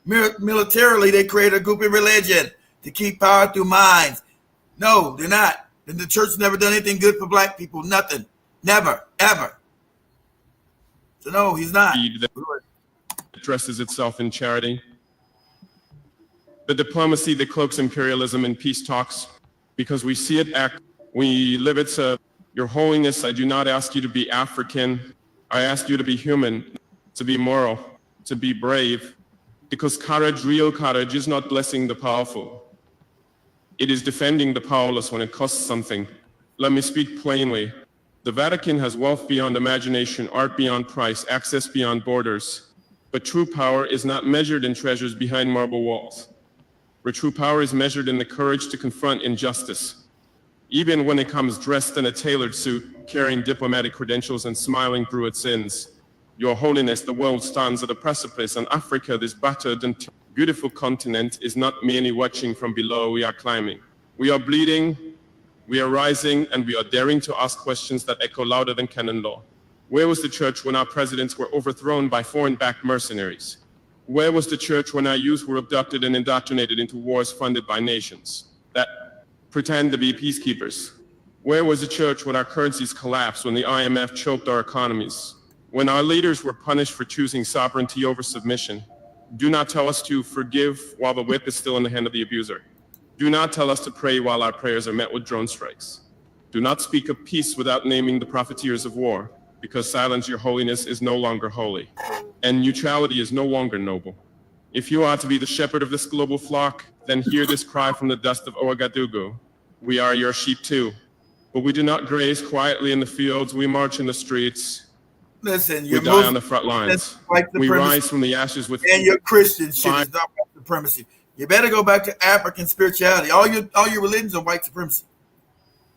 militarily, they created a groupie religion to keep power through minds. No, they're not. And the church never done anything good for black people. Nothing. Never. Ever. So no, he's not. That dresses itself in charity. The diplomacy that cloaks imperialism in peace talks, because we see it act, we live it. So, Your Holiness, I do not ask you to be African. I ask you to be human, to be moral, to be brave, because courage, real courage, is not blessing the powerful. It is defending the powerless when it costs something. Let me speak plainly. The Vatican has wealth beyond imagination, art beyond price, access beyond borders. But true power is not measured in treasures behind marble walls. Where true power is measured in the courage to confront injustice, even when it comes dressed in a tailored suit, carrying diplomatic credentials and smiling through its sins. Your Holiness, the world stands at a precipice, and Africa, this battered and beautiful continent, is not merely watching from below. We are climbing. We are bleeding, we are rising, and we are daring to ask questions that echo louder than canon law. Where was the church when our presidents were overthrown by foreign-backed mercenaries? Where was the church when our youth were abducted and indoctrinated into wars funded by nations that pretend to be peacekeepers? Where was the church when our currencies collapsed, when the IMF choked our economies? When our leaders were punished for choosing sovereignty over submission? Do not tell us to forgive while the whip is still in the hand of the abuser. Do not tell us to pray while our prayers are met with drone strikes. Do not speak of peace without naming the profiteers of war, because silence, Your Holiness, is no longer holy, and neutrality is no longer noble. If you are to be the shepherd of this global flock, then hear this cry from the dust of Ouagadougou. We are your sheep too, but we do not graze quietly in the fields, we march in the streets. Listen, we you're die on the front lines. We rise from the ashes with... And your Christian shit is not white supremacy. You better go back to African spirituality. All your religions are white supremacy.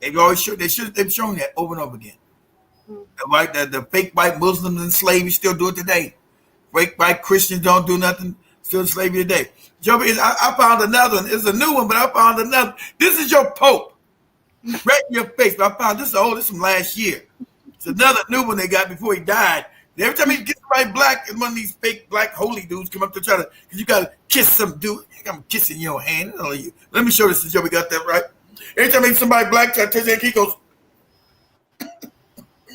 They've shown that over and over again. The fake white Muslims and slavery still do it today. Fake white Christians don't do nothing, still in slavery today. Joe, I found another one. It's a new one, but I found another. This is your Pope. Right in your face. But I found this is from last year. It's another new one they got before he died. Every time he gets somebody black, and one of these fake black holy dudes come up to try to, because you got to kiss some dude. I'm kissing your hand. Let me show this to Joe. We got that right. Every time somebody black try to touch that, he goes,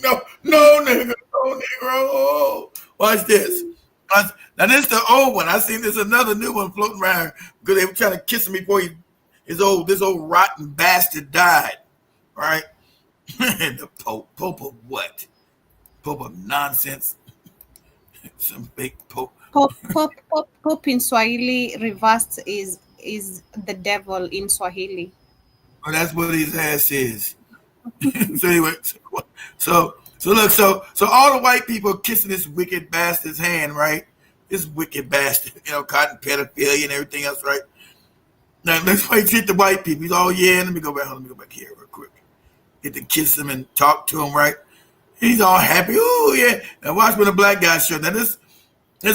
no, nigga, no, Negro. Watch this. Now, this is the old one. I seen there's another new one floating around because they were trying to kiss him before this old rotten bastard died. All right? The Pope of what? Pope of nonsense. Some fake Pope. Pope in Swahili reversed is the devil in Swahili. Oh, that's what his ass is. So anyway, so all the white people kissing this wicked bastard's hand, right? This wicked bastard, cotton pedophilia and everything else, right? Now let's hit the white people. He's all, yeah, let me go back here real quick. Get to kiss him and talk to him, right? He's all happy. Oh yeah. Now watch when the black guy show. Now there's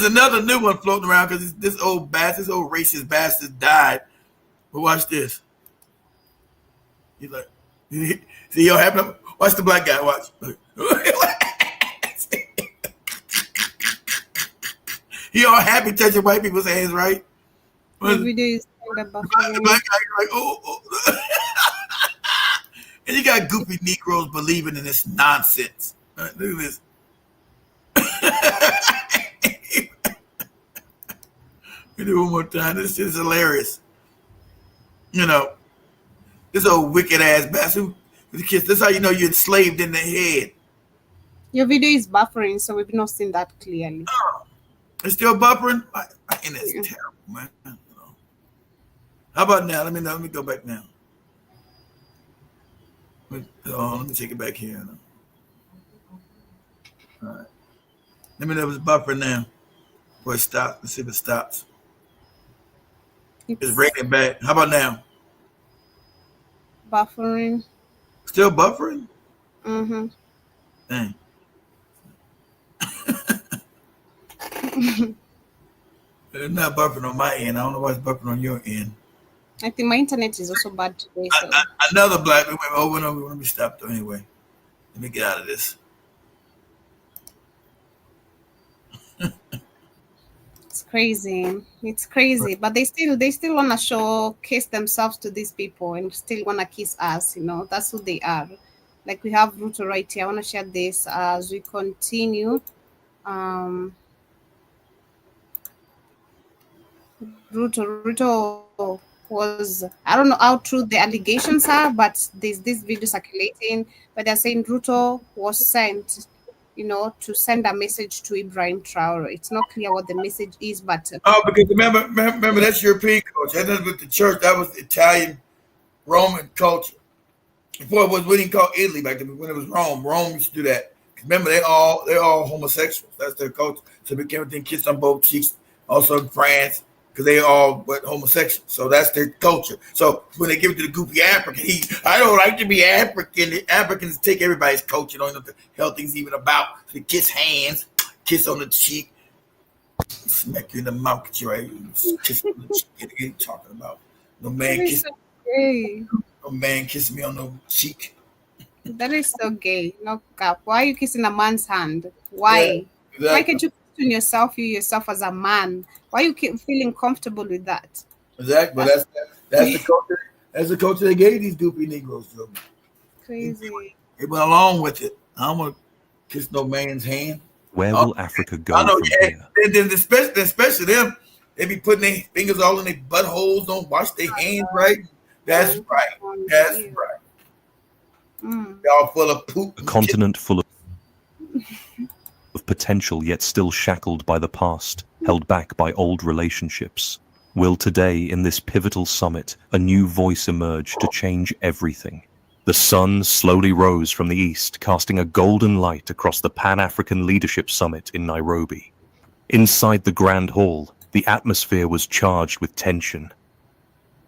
another new one floating around because this old racist bastard died. But watch this. He's like, see, y'all happy? Watch the black guy. Watch. He all happy touching white people's hands, right? The video is the black guy like, oh. And you got goofy Negroes believing in this nonsense. Right, look at this. We do it one more time. This is hilarious. This old wicked ass bastard with the kids. That's how you know you're enslaved in the head. Your video is buffering, so we've not seen that clearly. Oh, it's still buffering? And it's terrible, man. How about now? Let me go back now. Let me take it back here. All right. Let me know if it's buffering now. Before it stops. Let's see if it stops. It's raining back. How about now? Buffering. Still buffering? Mm-hmm. Dang. It's not buffering on my end. I don't know why it's buffering on your end. I think my internet is also bad today. So Another black man. Oh, no, let me stop though. Anyway, let me get out of this. it's crazy. It's crazy. But they still wanna showcase themselves to these people and still wanna kiss us, you know. That's who they are. Like we have Ruto right here. I wanna share this as we continue. Ruto was, I don't know how true the allegations are, but there's this video circulating, but they're saying Ruto was sent, you know, to send a message to Ibrahim Traore. It's not clear what the message is, but Because remember that's European culture. That was with the church. That was Italian, Roman culture. Before it was what you call Italy back then, when it was Rome. Rome used to do that. Remember, they're all homosexuals. That's their culture. So they became everything kiss on both cheeks. Also in France, because they all but homosexual. So that's their culture. So when they give it to the goofy African, I don't like to be African. The Africans take everybody's culture. Don't know what the hell things even about. So they kiss hands, kiss on the cheek, smack you in the mouth, get you right. Kiss on the cheek. What are you talking about? No man kiss. No man kissing me on the cheek. That is so gay. No cap. Why are you kissing a man's hand? Why? Yeah, exactly. Why can't you question you yourself as a man? Why you keep feeling comfortable with that? Exactly. But that's the culture. That's the culture they gave these goofy Negroes, Joe. Crazy. They went along with it. I don't want to kiss no man's hand. Where will Africa go I know, from yeah. here? Then especially them, they be putting their fingers all in their buttholes, don't wash their hands right. That's right. That's right. Y'all full of poop. A continent full of potential, yet still shackled by the past, held back by old relationships. Will today, in this pivotal summit, a new voice emerge to change everything? The sun slowly rose from the east, casting a golden light across the Pan-African Leadership Summit in Nairobi. Inside the Grand Hall, the atmosphere was charged with tension.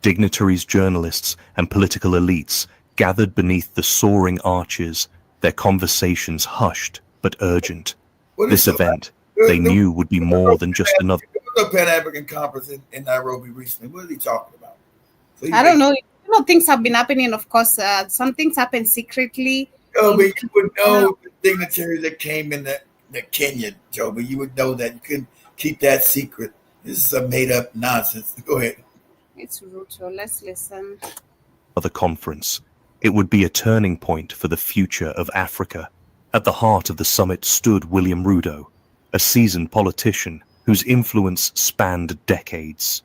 Dignitaries, journalists, and political elites gathered beneath the soaring arches, their conversations hushed but urgent. This event, they knew, would be more than just another. The Pan-African Conference in Nairobi recently. What are they talking about? So I don't know. You know, things have been happening. Of course, some things happen secretly. Oh, but you would know the dignitaries that came in the Kenya, Joe. But you would know that you couldn't keep that secret. This is a made-up nonsense. Go ahead. It's Ruto. Let's listen. Other conference. It would be a turning point for the future of Africa. At the heart of the summit stood William Ruto, a seasoned politician whose influence spanned decades.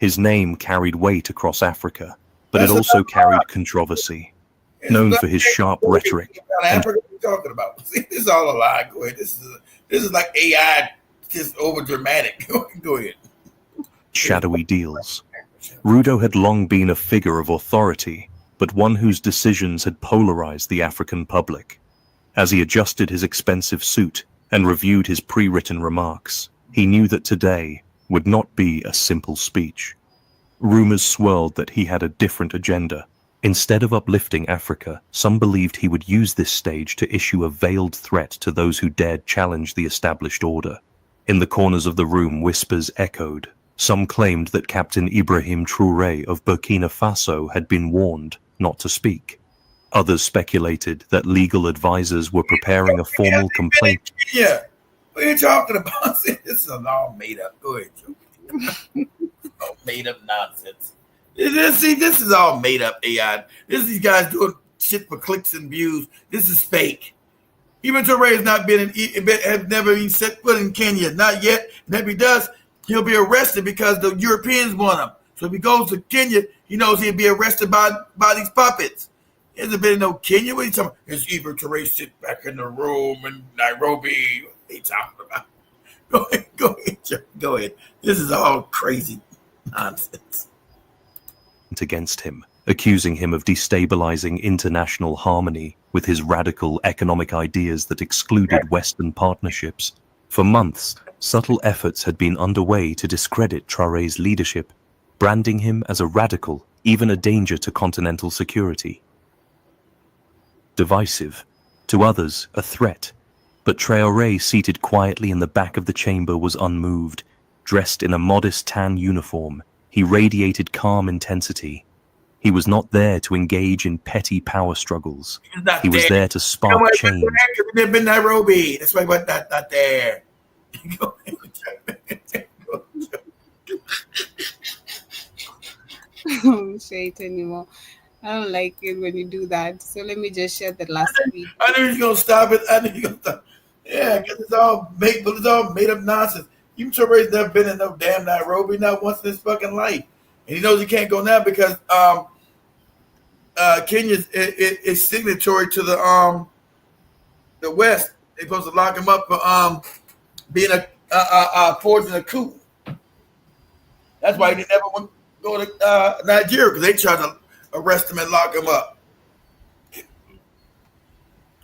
His name carried weight across Africa, but it also carried controversy. Known for his sharp rhetoric. Africa, what are you talking about? See, this is all a lie. Go ahead. This is like AI, just over dramatic. Go ahead. Shadowy deals. Ruto had long been a figure of authority, but one whose decisions had polarized the African public. As he adjusted his expensive suit and reviewed his pre-written remarks, he knew that today would not be a simple speech. Rumors swirled that he had a different agenda. Instead of uplifting Africa, some believed he would use this stage to issue a veiled threat to those who dared challenge the established order. In the corners of the room, whispers echoed. Some claimed that Captain Ibrahim Traore of Burkina Faso had been warned not to speak. Others speculated that legal advisors were preparing a formal complaint. Yeah, what are you talking about? This is all made up. Go ahead, Joe. All made up nonsense. See, this is all made up AI. This is these guys doing shit for clicks and views. This is fake. Even Traore has never even set foot in Kenya, not yet. And if he does, he'll be arrested because the Europeans want him. So if he goes to Kenya, he knows he'll be arrested by these puppets. He hasn't been in no Kenya. What are you talking about? It's Ibrahim Traore sit back in the room in Nairobi. What are you talking about? Go ahead. This is all crazy nonsense. Against him, accusing him of destabilizing international harmony with his radical economic ideas that excluded Western partnerships. For months, subtle efforts had been underway to discredit Traore's leadership, branding him as a radical even a danger to continental security. Divisive, to others a threat, but Traoré, seated quietly in the back of the chamber, was unmoved. Dressed in a modest tan uniform, he radiated calm intensity. He was not there to engage in petty power struggles. He was there to spark change. They've been Nairobi. That's why we're not there. I won't say it anymore. I don't like it when you do that. So let me just share the last week. I knew he was gonna stop it. I knew he was gonna stop. Yeah, because it's all made up nonsense. You Traoré's never been in no damn Nairobi, not once in his fucking life, and he knows he can't go now because Kenya is signatory to the West. They're supposed to lock him up for being forging a coup. That's why he never went go to Nigeria, because they tried to arrest him and lock him up.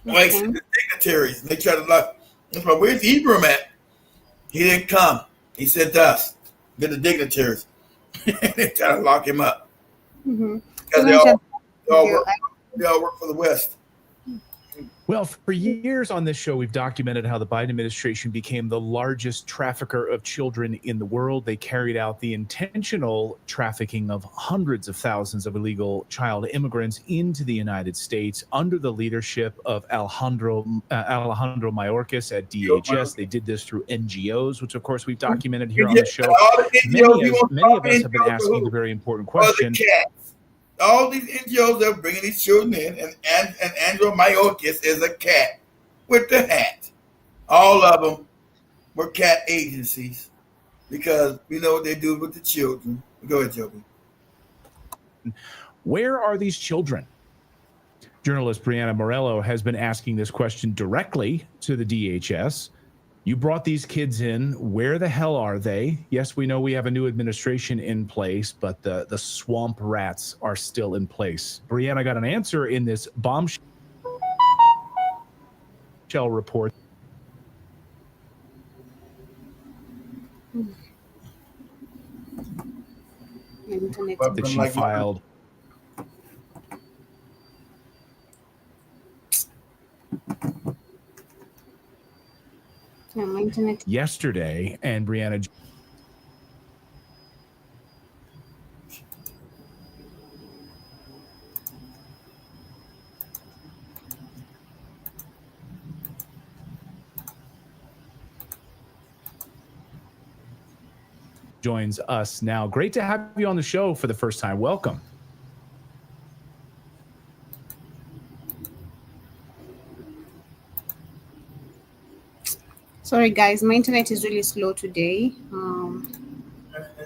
Like the dignitaries, and they tried to lock. That's why, where's Ibram at? He didn't come. He sent us. Get the dignitaries. They tried to lock him up because they all work for the West. Well, for years on this show, we've documented how the Biden administration became the largest trafficker of children in the world. They carried out the intentional trafficking of hundreds of thousands of illegal child immigrants into the United States under the leadership of Alejandro Mayorkas at DHS. They did this through NGOs, which, of course, we've documented here on the show. Many of us have been asking the very important question. All these NGOs that are bringing these children in, and Andrew Mayorkas is a cat with the hat. All of them were cat agencies because we know what they do with the children. Go ahead, Joby. Where are these children? Journalist Brianna Morello has been asking this question directly to the DHS. You brought these kids in. Where the hell are they? Yes, we know we have a new administration in place, but the swamp rats are still in place. Brianna got an answer in this bombshell report. That she filed. Yesterday, and Brianna joins us now. Great to have you on the show for the first time. Welcome. Sorry, guys. My internet is really slow today. Nothing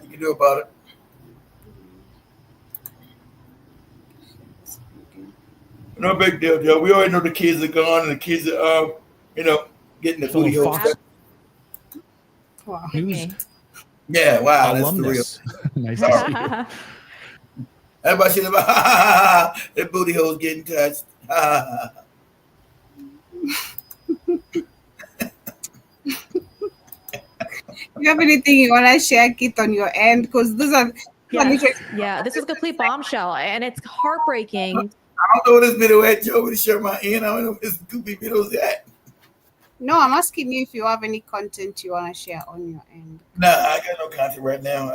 you can do about it. No big deal, Joe. We already know the kids are gone, and the kids are, getting the booty holes. Wow. Yeah, wow, Alumnus. That's the real. Nice to see you. Everybody see the booty holes getting touched. You have anything you want to share, Kit, on your end? Because those are yeah, this is a complete bombshell, and it's heartbreaking. I don't know where this video at, Joe. To share my end. I don't know where this goopy video's at. No, I'm asking you if you have any content you want to share on your end. Nah, I got no content right now.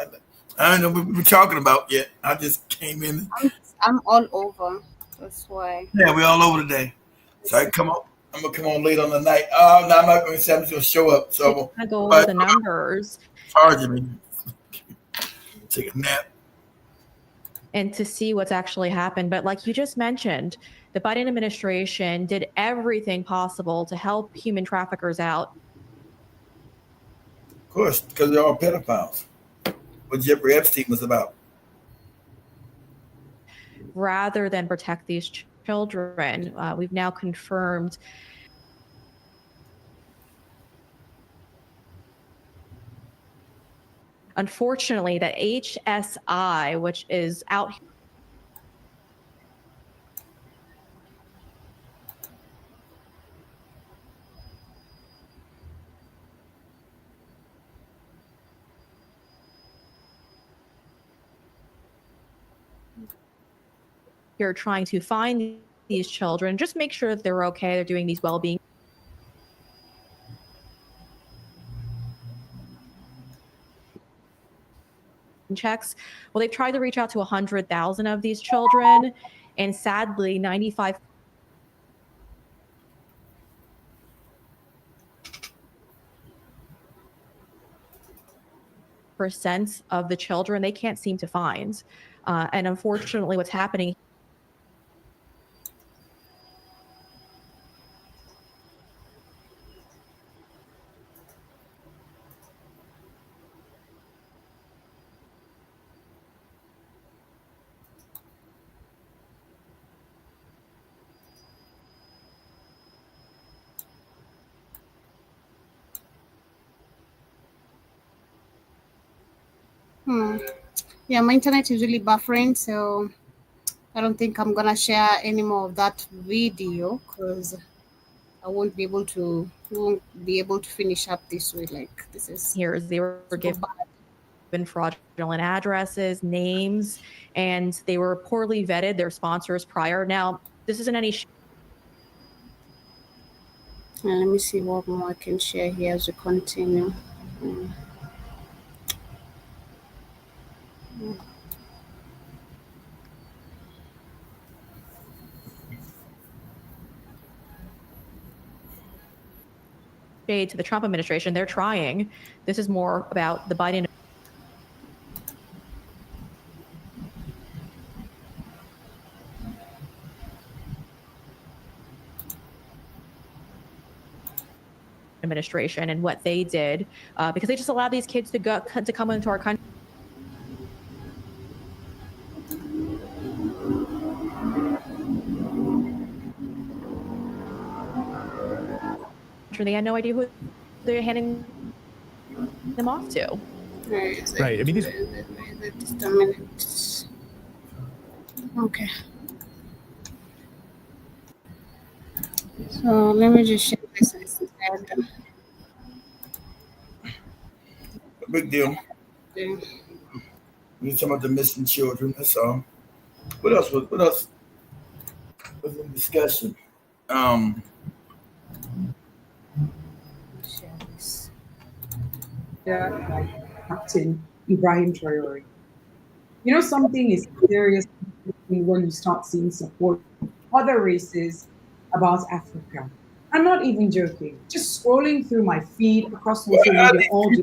I don't know what we're talking about yet. I just came in. I'm all over. That's why. Yeah, we're all over today. So I'm gonna come on late on the night. No, I'm not gonna say I'm just gonna show up. So I go over the numbers. Charging me. Take a nap. And to see what's actually happened. But like you just mentioned, the Biden administration did everything possible to help human traffickers out. Of course, because they're all pedophiles. What Jeffrey Epstein was about. Rather than protect these children, we've now confirmed unfortunately that HSI, which is out you're trying to find these children, just make sure that they're okay, they're doing these well-being checks. Well, they've tried to reach out to 100,000 of these children, and sadly, 95% of the children they can't seem to find. And unfortunately, what's happening Yeah, my internet is really buffering, so I don't think I'm gonna share any more of that video because I won't be able to finish up this way. Like this is here is they were given fraudulent addresses, names, and they were poorly vetted, their sponsors prior. Now, this isn't any let me see what more I can share here as we continue. shade to the Trump administration. They're trying. This is more about the Biden administration and what they did, because they just allowed these kids to come into our country. They had no idea who they're handing them off to. Right. I mean, just a minute. Okay. So let me just share this instead. Big deal. Yeah. We're talking about the missing children. That's all. What else? What else was in discussion? Like Captain Ibrahim Traore. You know, something is serious when you start seeing support from other races about Africa. I'm not even joking. Just scrolling through my feed across social media all day.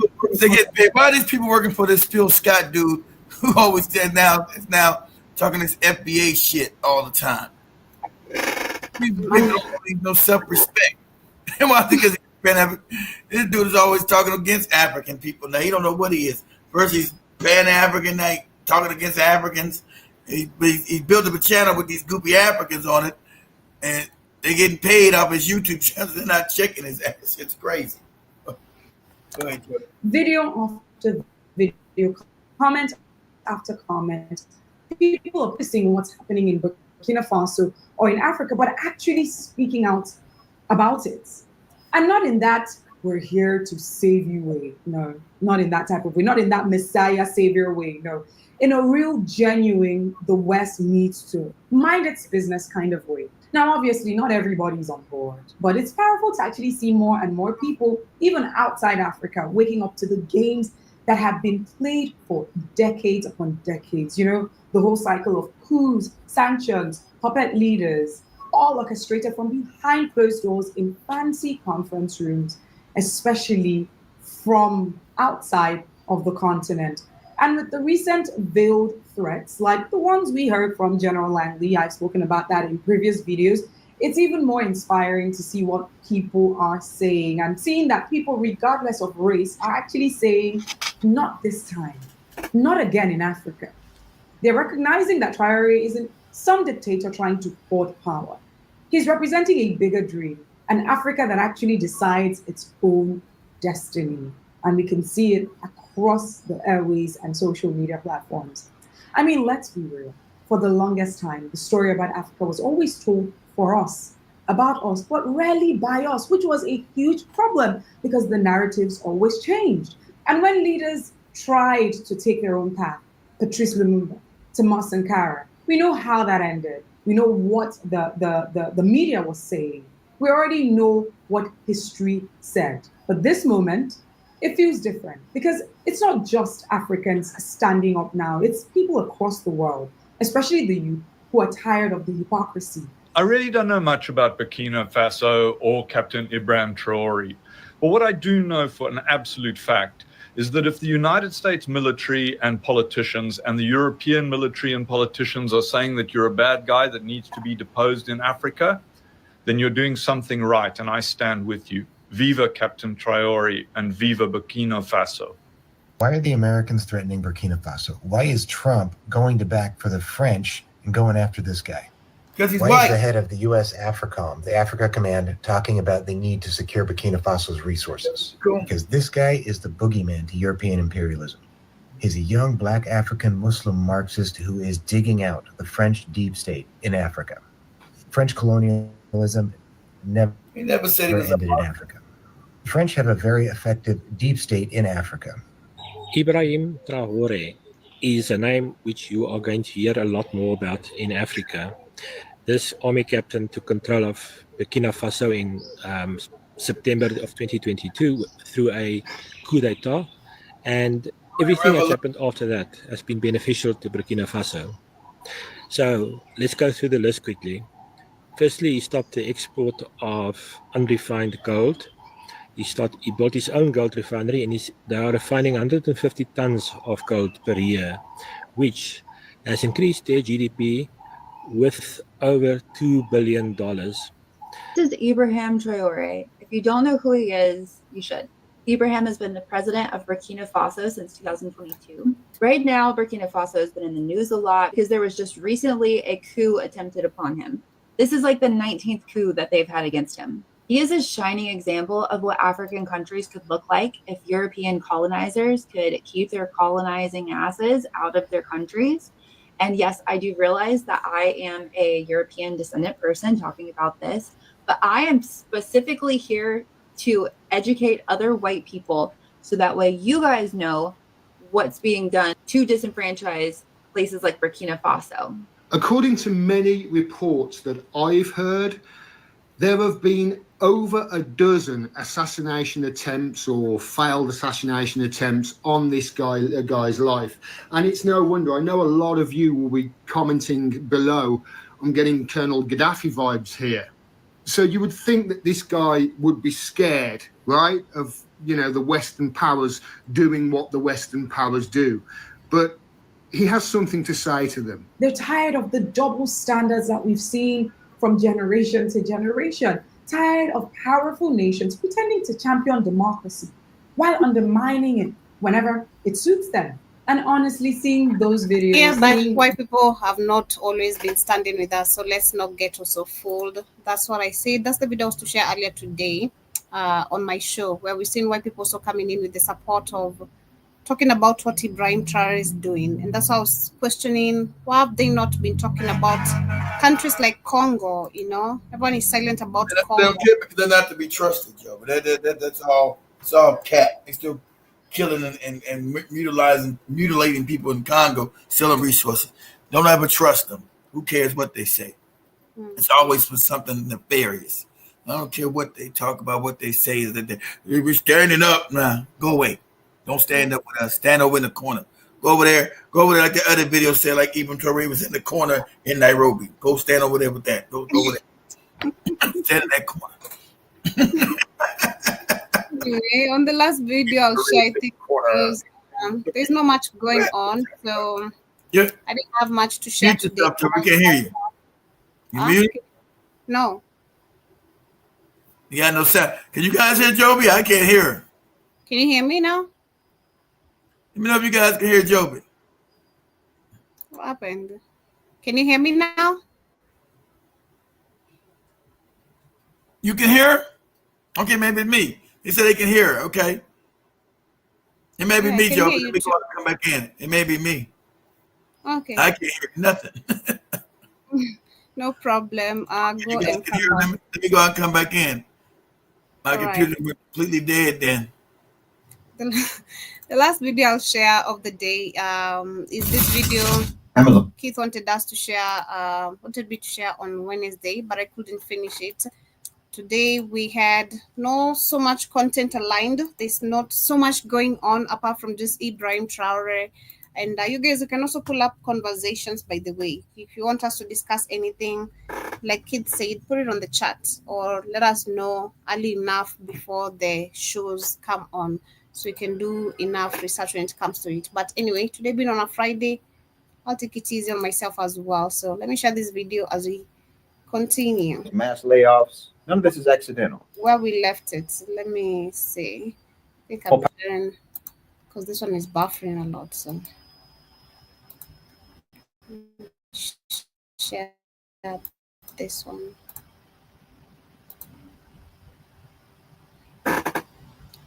Why are these people working for this Phil Scott dude who always is now talking this FBA shit all the time? People don't need no self-respect. And I think it's this dude is always talking against African people. Now he don't know what he is. First he's Pan-African, now he's talking against Africans. He built up a channel with these goopy Africans on it, and they're getting paid off his YouTube channel. They're not checking his ass. It's crazy. Go ahead, Jordan. Video after video, comment after comment. People are pissing what's happening in Burkina Faso or in Africa, but actually speaking out about it. And not in that we're here to save you way. No, not in that type of way. Not in that Messiah savior way. No, in a real genuine, the West needs to mind its business kind of way. Now, obviously, not everybody's on board, but it's powerful to actually see more and more people, even outside Africa, waking up to the games that have been played for decades upon decades. You know, the whole cycle of coups, sanctions, puppet leaders, all orchestrated from behind closed doors in fancy conference rooms, especially from outside of the continent. And with the recent veiled threats, like the ones we heard from General Langley, I've spoken about that in previous videos, it's even more inspiring to see what people are saying and seeing that people, regardless of race, are actually saying, not this time, not again in Africa. They're recognizing that Traore isn't some dictator trying to hoard power. He's representing a bigger dream, an Africa that actually decides its own destiny. And we can see it across the airways and social media platforms. I mean, let's be real. For the longest time, the story about Africa was always told for us, about us, but rarely by us, which was a huge problem because the narratives always changed. And when leaders tried to take their own path, Patrice Lumumba, Thomas Sankara, We know how that ended. We know what the media was saying. We already know what history said. But this moment, it feels different because it's not just Africans standing up now, it's people across the world, especially the youth, who are tired of the hypocrisy. I really don't know much about Burkina Faso or Captain Ibrahim Traore, but what I do know for an absolute fact is that if the United States military and politicians and the European military and politicians are saying that you're a bad guy that needs to be deposed in Africa, then you're doing something right, and I stand with you. Viva Captain Traore and viva Burkina Faso. Why are the Americans threatening Burkina Faso? Why is Trump going to back for the French and going after this guy? Because he's Why white. is the head of the U.S. AFRICOM, the Africa Command, talking about the need to secure Burkina Faso's resources? Cool. Because this guy is the boogeyman to European imperialism. He's a young black African Muslim Marxist who is digging out the French deep state in Africa. French colonialism never said he was ended in Africa. The French have a very effective deep state in Africa. Ibrahim Traore is a name which you are going to hear a lot more about in Africa. This army captain took control of Burkina Faso in September of 2022 through a coup d'etat, and everything that's happened after that has been beneficial to Burkina Faso. So let's go through the list quickly. Firstly, he stopped the export of unrefined gold. He built his own gold refinery, and they are refining 150 tons of gold per year, which has increased their GDP with over $2 billion. This is Ibrahim Traore. If you don't know who he is, you should. Ibrahim has been the president of Burkina Faso since 2022. Right now, Burkina Faso has been in the news a lot because there was just recently a coup attempted upon him. This is like the 19th coup that they've had against him. He is a shining example of what African countries could look like if European colonizers could keep their colonizing asses out of their countries. And yes, I do realize that I am a European descendant person talking about this, but I am specifically here to educate other white people so that way you guys know what's being done to disenfranchise places like Burkina Faso. According to many reports that I've heard, there have been over a dozen assassination attempts or failed assassination attempts on this guy's life. And it's no wonder. I know a lot of you will be commenting below. I'm getting Colonel Gaddafi vibes here. So you would think that this guy would be scared, right, of, the Western powers doing what the Western powers do. But he has something to say to them. They're tired of the double standards that we've seen from generation to generation. Tired of powerful nations pretending to champion democracy while undermining it whenever it suits them. And honestly, seeing those videos... Yeah, but white people have not always been standing with us, so let's not get also fooled. That's what I said. That's the video I was to share earlier today on my show, where we've seen white people also coming in with the support of talking about what Ibrahim Traore is doing. And that's why I was questioning, why have they not been talking about countries like Congo, Everyone is silent about Congo. Because they're not to be trusted, Joe. But that's all. It's all cat. They still killing and mutilating people in Congo, selling resources. Don't ever trust them. Who cares what they say? It's always for something nefarious. I don't care what they talk about, what they say. Is that we're standing up now. Go away. Don't stand up with us. Stand over in the corner. Go over there like the other video said, like Ibrahim Traore was in the corner in Nairobi. Go stand over there with that. Go over there. Stand in that corner. Anyway, on the last video I'll share, I think there's not much going on, so yeah. I didn't have much to share today. We can't hear you. You muted? No. You got no sound. Can you guys hear Joby? I can't hear her. Can you hear me now? Let me know if you guys can hear Joby. What happened? Can you hear me now? You can hear her? Okay, maybe it's me. They said they can hear her. Okay. It may be me, Joby. Let me go out and come back in. It may be me. Okay. I can't hear nothing. No problem. Go and let me go out and come back in. My computer went completely dead then. The last video I'll share of the day is this video Amazon. Keith wanted us to share, wanted me to share on Wednesday, but I couldn't finish it. Today we had no so much content aligned. There's not so much going on apart from just Ibrahim Traore. And you guys can also pull up conversations, by the way. If you want us to discuss anything, like Keith said, put it on the chat or let us know early enough before the shows come on so we can do enough research when it comes to it. But anyway, today being on a Friday, I'll take it easy on myself as well. So let me share this video as we continue. Mass layoffs. None of this is accidental. Where we left it, let me see. I think I'm sharing because this one is buffering a lot. So share this one.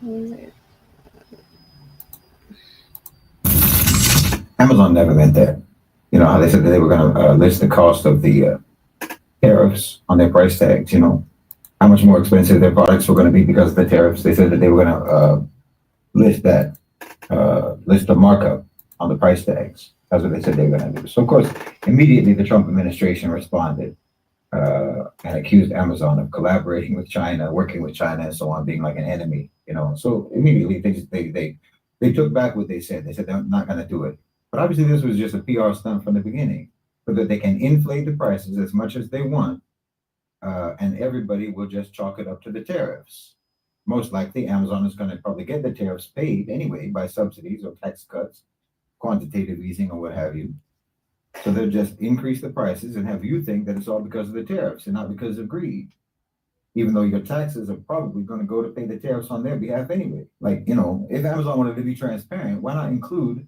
Where is it? Amazon never meant that. You know how they said that they were going to list the cost of the tariffs on their price tags, you know, how much more expensive their products were going to be because of the tariffs. They said that they were going to list the markup on the price tags. That's what they said they were going to do. So, of course, immediately the Trump administration responded and accused Amazon of collaborating with China, working with China and so on, being like an enemy, you know. So immediately they took back what they said. They said they're not going to do it. But obviously this was just a PR stunt from the beginning so that they can inflate the prices as much as they want and everybody will just chalk it up to the tariffs. Most likely Amazon is going to probably get the tariffs paid anyway by subsidies or tax cuts, quantitative easing or what have you. So they'll just increase the prices and have you think that it's all because of the tariffs and not because of greed. Even though your taxes are probably going to go to pay the tariffs on their behalf anyway. Like, you know, if Amazon wanted to be transparent, why not include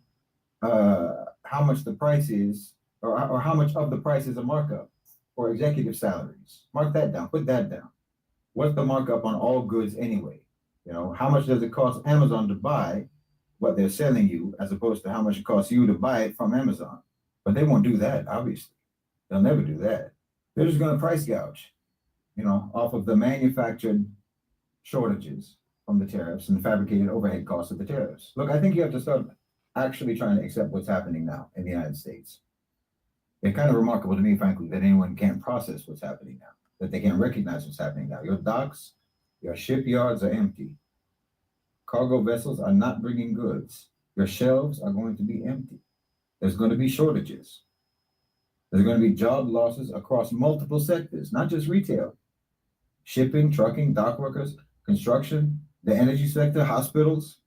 how much the price is or how much of the price is a markup for executive salaries? Mark that down, put that down. What's the markup on all goods anyway? You know, how much does it cost Amazon to buy what they're selling you as opposed to how much it costs you to buy it from Amazon? But they won't do that, obviously. They'll never do that. They're just going to price gouge, you know, off of the manufactured shortages from the tariffs and the fabricated overhead costs of the tariffs. Look, I think you have to start actually trying to accept what's happening now in the United States. It's kind of remarkable to me, frankly, that anyone can't process what's happening now, that they can't recognize what's happening now. Your docks, your shipyards are empty. Cargo vessels are not bringing goods. Your shelves are going to be empty. There's going to be shortages. There's going to be job losses across multiple sectors, not just retail. Shipping, trucking, dock workers, construction, the energy sector, hospitals,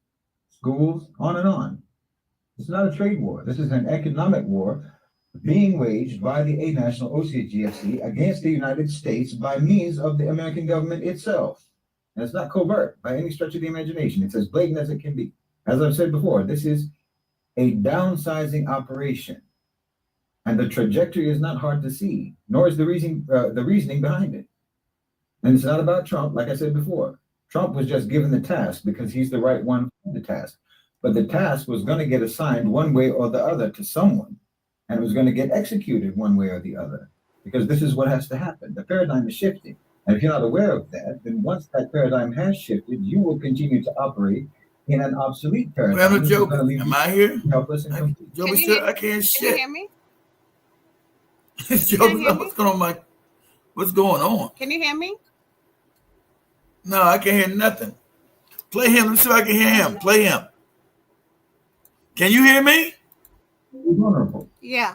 schools, on and on. It's not a trade war. This is an economic war being waged by the National OCGFC against the United States by means of the American government itself. And it's not covert by any stretch of the imagination. It's as blatant as it can be. As I've said before, this is a downsizing operation. And the trajectory is not hard to see, nor is the reasoning behind it. And it's not about Trump, like I said before. Trump was just given the task because he's the right one for the task. But the task was going to get assigned one way or the other to someone, and it was going to get executed one way or the other, because this is what has to happen. The paradigm is shifting. And if you're not aware of that, then once that paradigm has shifted, you will continue to operate in an obsolete paradigm. Well, Joe, am I here? Helpless and confused. Joe, I can't shit. Can you hear me? Joe, what's going on? What's going on? Can you hear me? No, I can't hear nothing. Play him. Let me see if I can hear him. Play him. Can you hear me? Vulnerable. Yeah.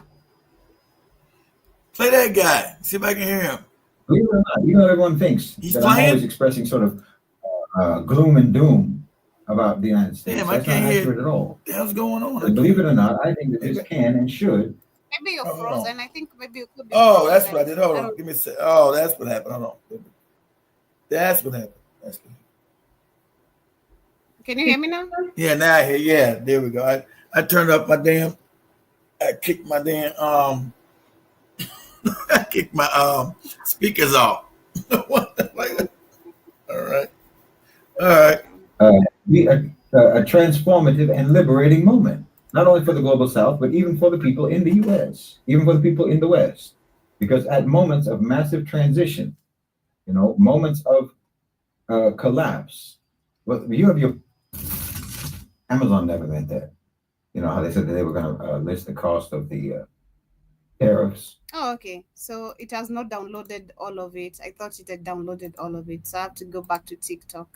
Play that guy. See if I can hear him. Believe it or not, you know, everyone thinks He's that playing? I'm always expressing sort of gloom and doom about the United States. Damn, I That's not can't hear. accurate at all. What the hell's going on? And believe it or not, I think that this can and should. Maybe you're frozen. I think maybe you could be Oh, frozen. that's what I did. Hold on. Give me a sec. Oh, that's what happened. Hold on. That's what happened. That's what happened. Can you hear me now? Yeah, now I hear. Yeah, there we go. I turned up my damn. I kicked my damn. I kicked my speakers off. All right. Be a transformative and liberating moment, not only for the global South, but even for the people in the U.S., even for the people in the West, because at moments of massive transition, you know, moments of collapse, well, you have your Amazon never meant that. You know how they said that they were going to list the cost of the tariffs. Oh, okay. So it has not downloaded all of it. I thought it had downloaded all of it. So I have to go back to TikTok.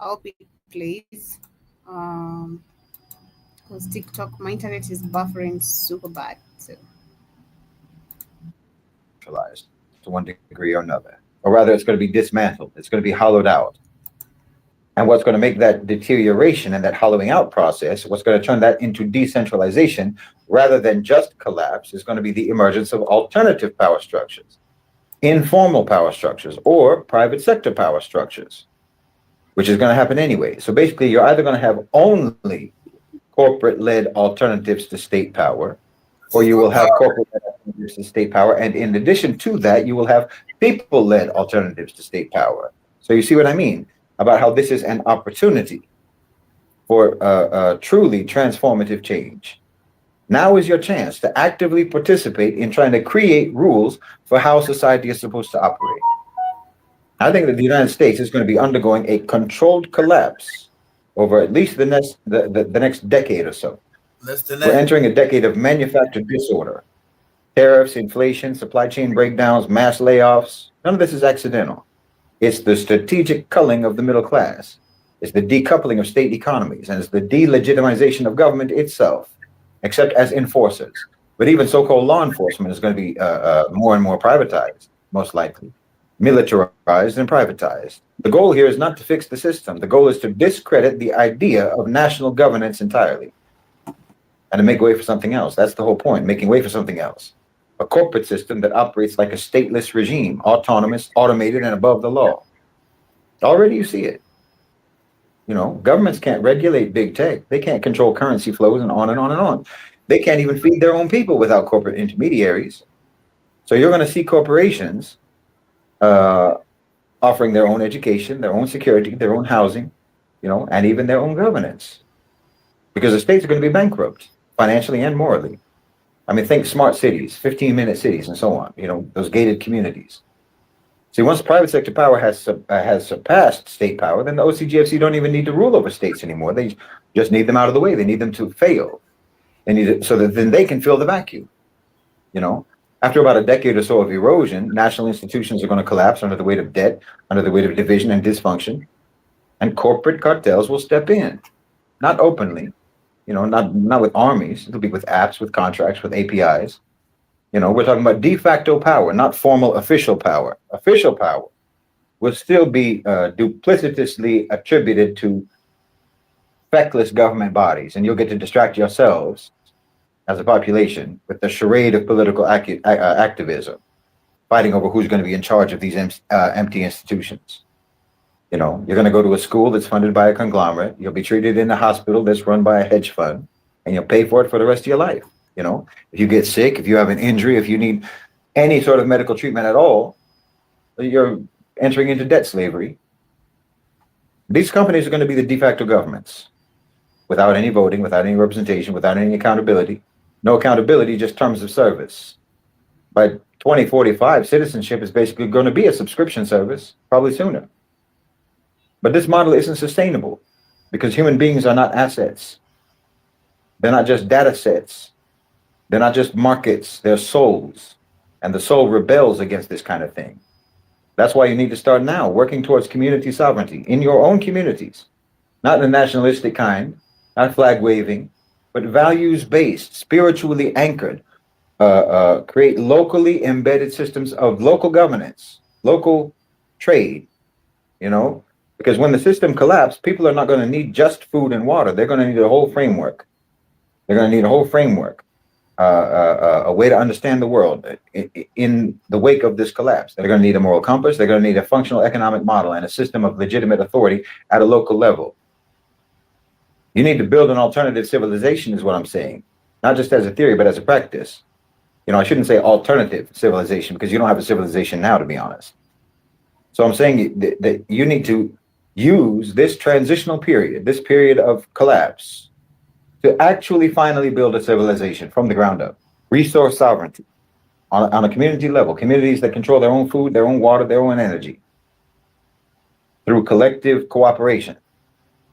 I hope it plays. Because TikTok, my internet is buffering super bad. So Neutralized to one degree or another. Or rather, it's going to be dismantled. It's going to be hollowed out. And what's going to make that deterioration and that hollowing out process, what's going to turn that into decentralization rather than just collapse, is going to be the emergence of alternative power structures, informal power structures, or private sector power structures, which is going to happen anyway. So basically, you're either going to have only corporate-led alternatives to state power, or you will have corporate-led alternatives to state power. And in addition to that, you will have people-led alternatives to state power. So you see what I mean about how this is an opportunity for truly transformative change. Now is your chance to actively participate in trying to create rules for how society is supposed to operate. I think that the United States is going to be undergoing a controlled collapse over at least the next decade or so. We're entering a decade of manufactured disorder. Tariffs, inflation, supply chain breakdowns, mass layoffs. None of this is accidental. It's the strategic culling of the middle class. It's the decoupling of state economies, and it's the delegitimization of government itself, except as enforcers. But even so-called law enforcement is going to be more and more privatized, most likely, militarized and privatized. The goal here is not to fix the system. The goal is to discredit the idea of national governance entirely and to make way for something else. That's the whole point, making way for something else. A corporate system that operates like a stateless regime, autonomous, automated, and above the law. Already you see it. You know, governments can't regulate big tech. They can't control currency flows and on and on and on. They can't even feed their own people without corporate intermediaries. So you're going to see corporations offering their own education, their own security, their own housing, you know, and even their own governance. Because the states are going to be bankrupt, financially and morally. I mean, think smart cities, 15-minute cities, and so on. You know, those gated communities. See, once private sector power has surpassed state power, then the OCGFC don't even need to rule over states anymore. They just need them out of the way. They need them to fail. They need it so that then they can fill the vacuum. You know, after about a decade or so of erosion, national institutions are going to collapse under the weight of debt, under the weight of division and dysfunction, and corporate cartels will step in, not openly. You know, not with armies. It'll be with apps, with contracts, with APIs. You know, we're talking about de facto power, not formal official power. Official power will still be duplicitously attributed to feckless government bodies, and you'll get to distract yourselves as a population with the charade of political activism, fighting over who's going to be in charge of these empty institutions. You know, you're going to go to a school that's funded by a conglomerate. You'll be treated in a hospital that's run by a hedge fund, and you'll pay for it for the rest of your life. You know, if you get sick, if you have an injury, if you need any sort of medical treatment at all, you're entering into debt slavery. These companies are going to be the de facto governments without any voting, without any representation, without any accountability. No accountability, just terms of service. By 2045, citizenship is basically going to be a subscription service, probably sooner. But this model isn't sustainable because human beings are not assets. They're not just data sets. They're not just markets. They're souls. And the soul rebels against this kind of thing. That's why you need to start now, working towards community sovereignty in your own communities. Not the nationalistic kind, not flag waving, but values-based, spiritually anchored. Create locally embedded systems of local governance, local trade, you know? Because when the system collapses, people are not going to need just food and water. They're going to need a whole framework. They're going to need a whole framework, a way to understand the world in the wake of this collapse. They're going to need a moral compass. They're going to need a functional economic model and a system of legitimate authority at a local level. You need to build an alternative civilization is what I'm saying, not just as a theory, but as a practice. You know, I shouldn't say alternative civilization because you don't have a civilization now, to be honest. So I'm saying that you need to use this transitional period, this period of collapse, to actually finally build a civilization from the ground up. Resource sovereignty on a community level, communities that control their own food, their own water, their own energy through collective cooperation.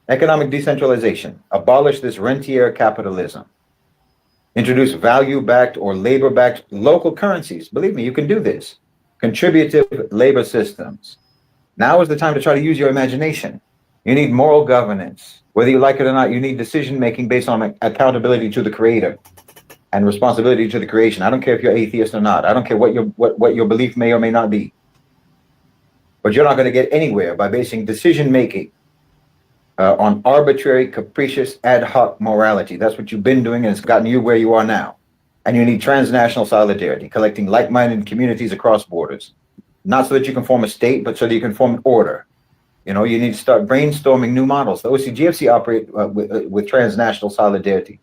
Economic decentralization, abolish this rentier capitalism. Introduce value-backed or labor-backed local currencies. Believe me, you can do this. Contributive labor systems. Now is the time to try to use your imagination. You need moral governance. Whether you like it or not, you need decision-making based on accountability to the creator and responsibility to the creation. I don't care if you're atheist or not. I don't care what your belief may or may not be. But you're not going to get anywhere by basing decision-making on arbitrary, capricious, ad hoc morality. That's what you've been doing, and it's gotten you where you are now. And you need transnational solidarity, collecting like-minded communities across borders. Not so that you can form a state, but so that you can form an order. You know, you need to start brainstorming new models. The OCGFC operate with transnational solidarity.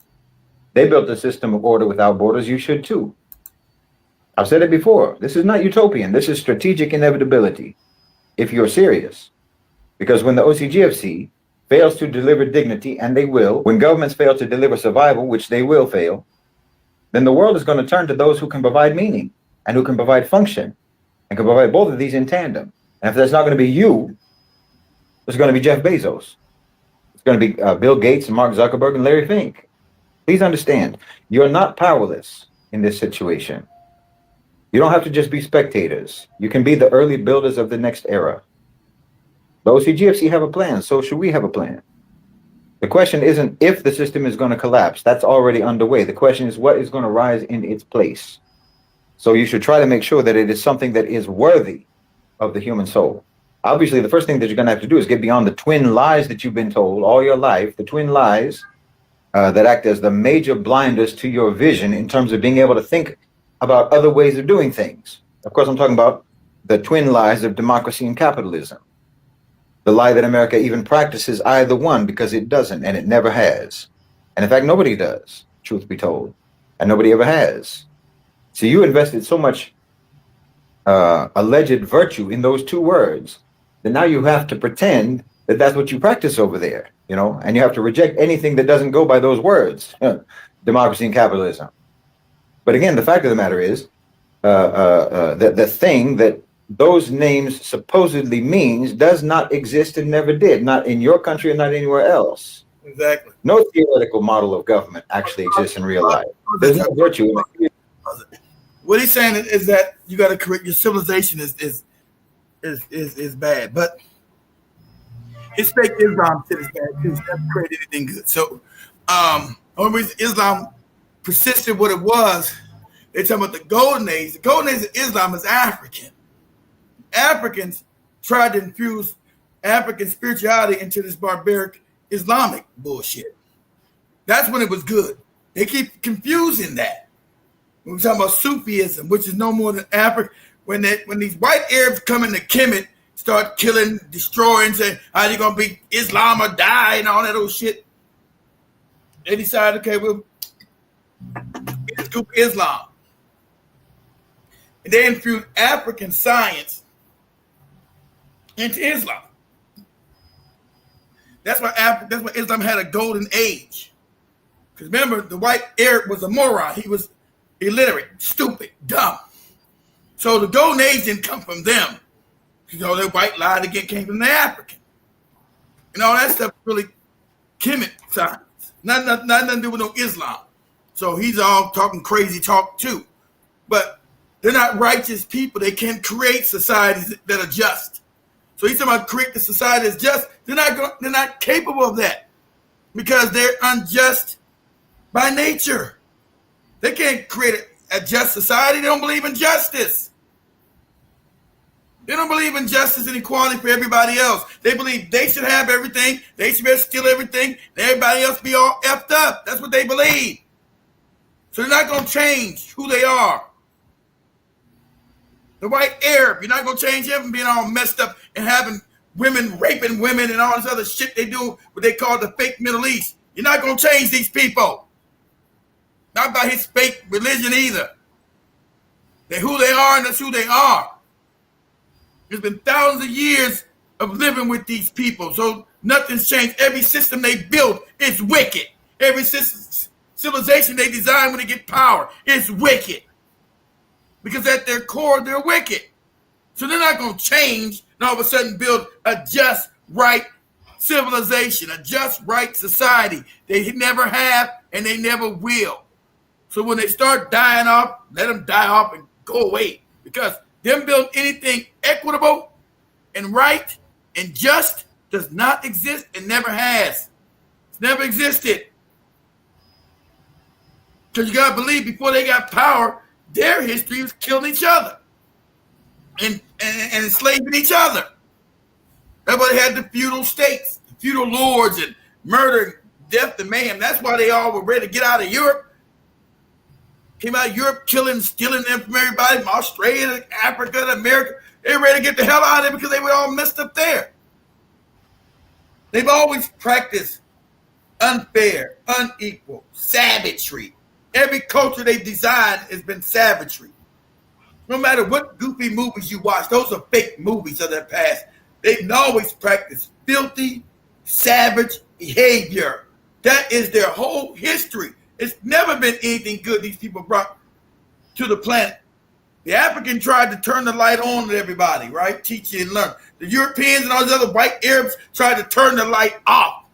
They built a system of order without borders. You should too. I've said it before. This is not utopian. This is strategic inevitability, if you're serious. Because when the OCGFC fails to deliver dignity, and they will, when governments fail to deliver survival, which they will fail, then the world is going to turn to those who can provide meaning and who can provide function and can provide both of these in tandem. And if that's not going to be you, it's going to be Jeff Bezos. It's going to be Bill Gates and Mark Zuckerberg and Larry Fink. Please understand, you're not powerless in this situation. You don't have to just be spectators. You can be the early builders of the next era. The OCGFC have a plan, so should we have a plan? The question isn't if the system is going to collapse. That's already underway. The question is what is going to rise in its place. So you should try to make sure that it is something that is worthy of the human soul. Obviously, the first thing that you're going to have to do is get beyond the twin lies that you've been told all your life, the twin lies that act as the major blinders to your vision in terms of being able to think about other ways of doing things. Of course, I'm talking about the twin lies of democracy and capitalism. The lie that America even practices either one because it doesn't, and it never has. And in fact, nobody does, truth be told, and nobody ever has. So you invested so much alleged virtue in those two words that now you have to pretend that that's what you practice over there, you know, and you have to reject anything that doesn't go by those words, democracy and capitalism. But again, the fact of the matter is that the thing that those names supposedly means does not exist and never did, not in your country and not anywhere else. Exactly. No theoretical model of government actually exists in real life. There's no virtue in it. What he's saying is that you got to correct your civilization is bad, but his fake Islam shit is bad too. It's never created anything good. So, only reason Islam persisted what it was, they're talking about the golden age. The golden age of Islam is African. Africans tried to infuse African spirituality into this barbaric Islamic bullshit. That's when it was good. They keep confusing that. When we're talking about Sufism, which is no more than Africa, when these white Arabs come into Kemet, start killing, destroying, saying, are you going to be Islam or die and all that old shit? They decided, okay, we'll get a group of Islam. And they infused African science into Islam. That's why Islam had a golden age. Because remember, the white Arab was a moron. He was illiterate, stupid, dumb. So the golden age didn't come from them. You know, that white lie again came from the African. And all that stuff really Kemet science. Nothing to do with no Islam. So he's all talking crazy talk too. But they're not righteous people. They can't create societies that are just. So he's talking about create the society that's just. They're not capable of that because they're unjust by nature. They can't create a just society. They don't believe in justice. They don't believe in justice and equality for everybody else. They believe they should have everything. They should be able to steal everything. And everybody else be all effed up. That's what they believe. So they're not going to change who they are. The white Arab, you're not going to change him from being all messed up and having women raping women and all this other shit they do, what they call the fake Middle East. You're not going to change these people. Not by his fake religion either. They're who they are and that's who they are. There's been thousands of years of living with these people, so nothing's changed. Every system they built is wicked. Every civilization they design when they get power is wicked. Because at their core, they're wicked. So they're not going to change and all of a sudden build a just, right civilization, a just, right society. They never have and they never will. So when they start dying off, let them die off and go away. Because them building anything equitable and right and just does not exist and never has. It's never existed. Because you got to believe before they got power, their history was killing each other and enslaving each other. Everybody had the feudal states, the feudal lords, and murder, death, and mayhem. That's why they all were ready to get out of Europe. Came out of Europe, killing, stealing them from everybody from Australia, to Africa, to America. They were ready to get the hell out of there because they were all messed up there. They've always practiced unfair, unequal, savagery. Every culture they've designed has been savagery. No matter what goofy movies you watch, those are fake movies of their past. They've always practiced filthy, savage behavior. That is their whole history. It's never been anything good these people brought to the planet. The African tried to turn the light on to everybody, right? Teach you and learn. The Europeans and all these other white Arabs tried to turn the light off.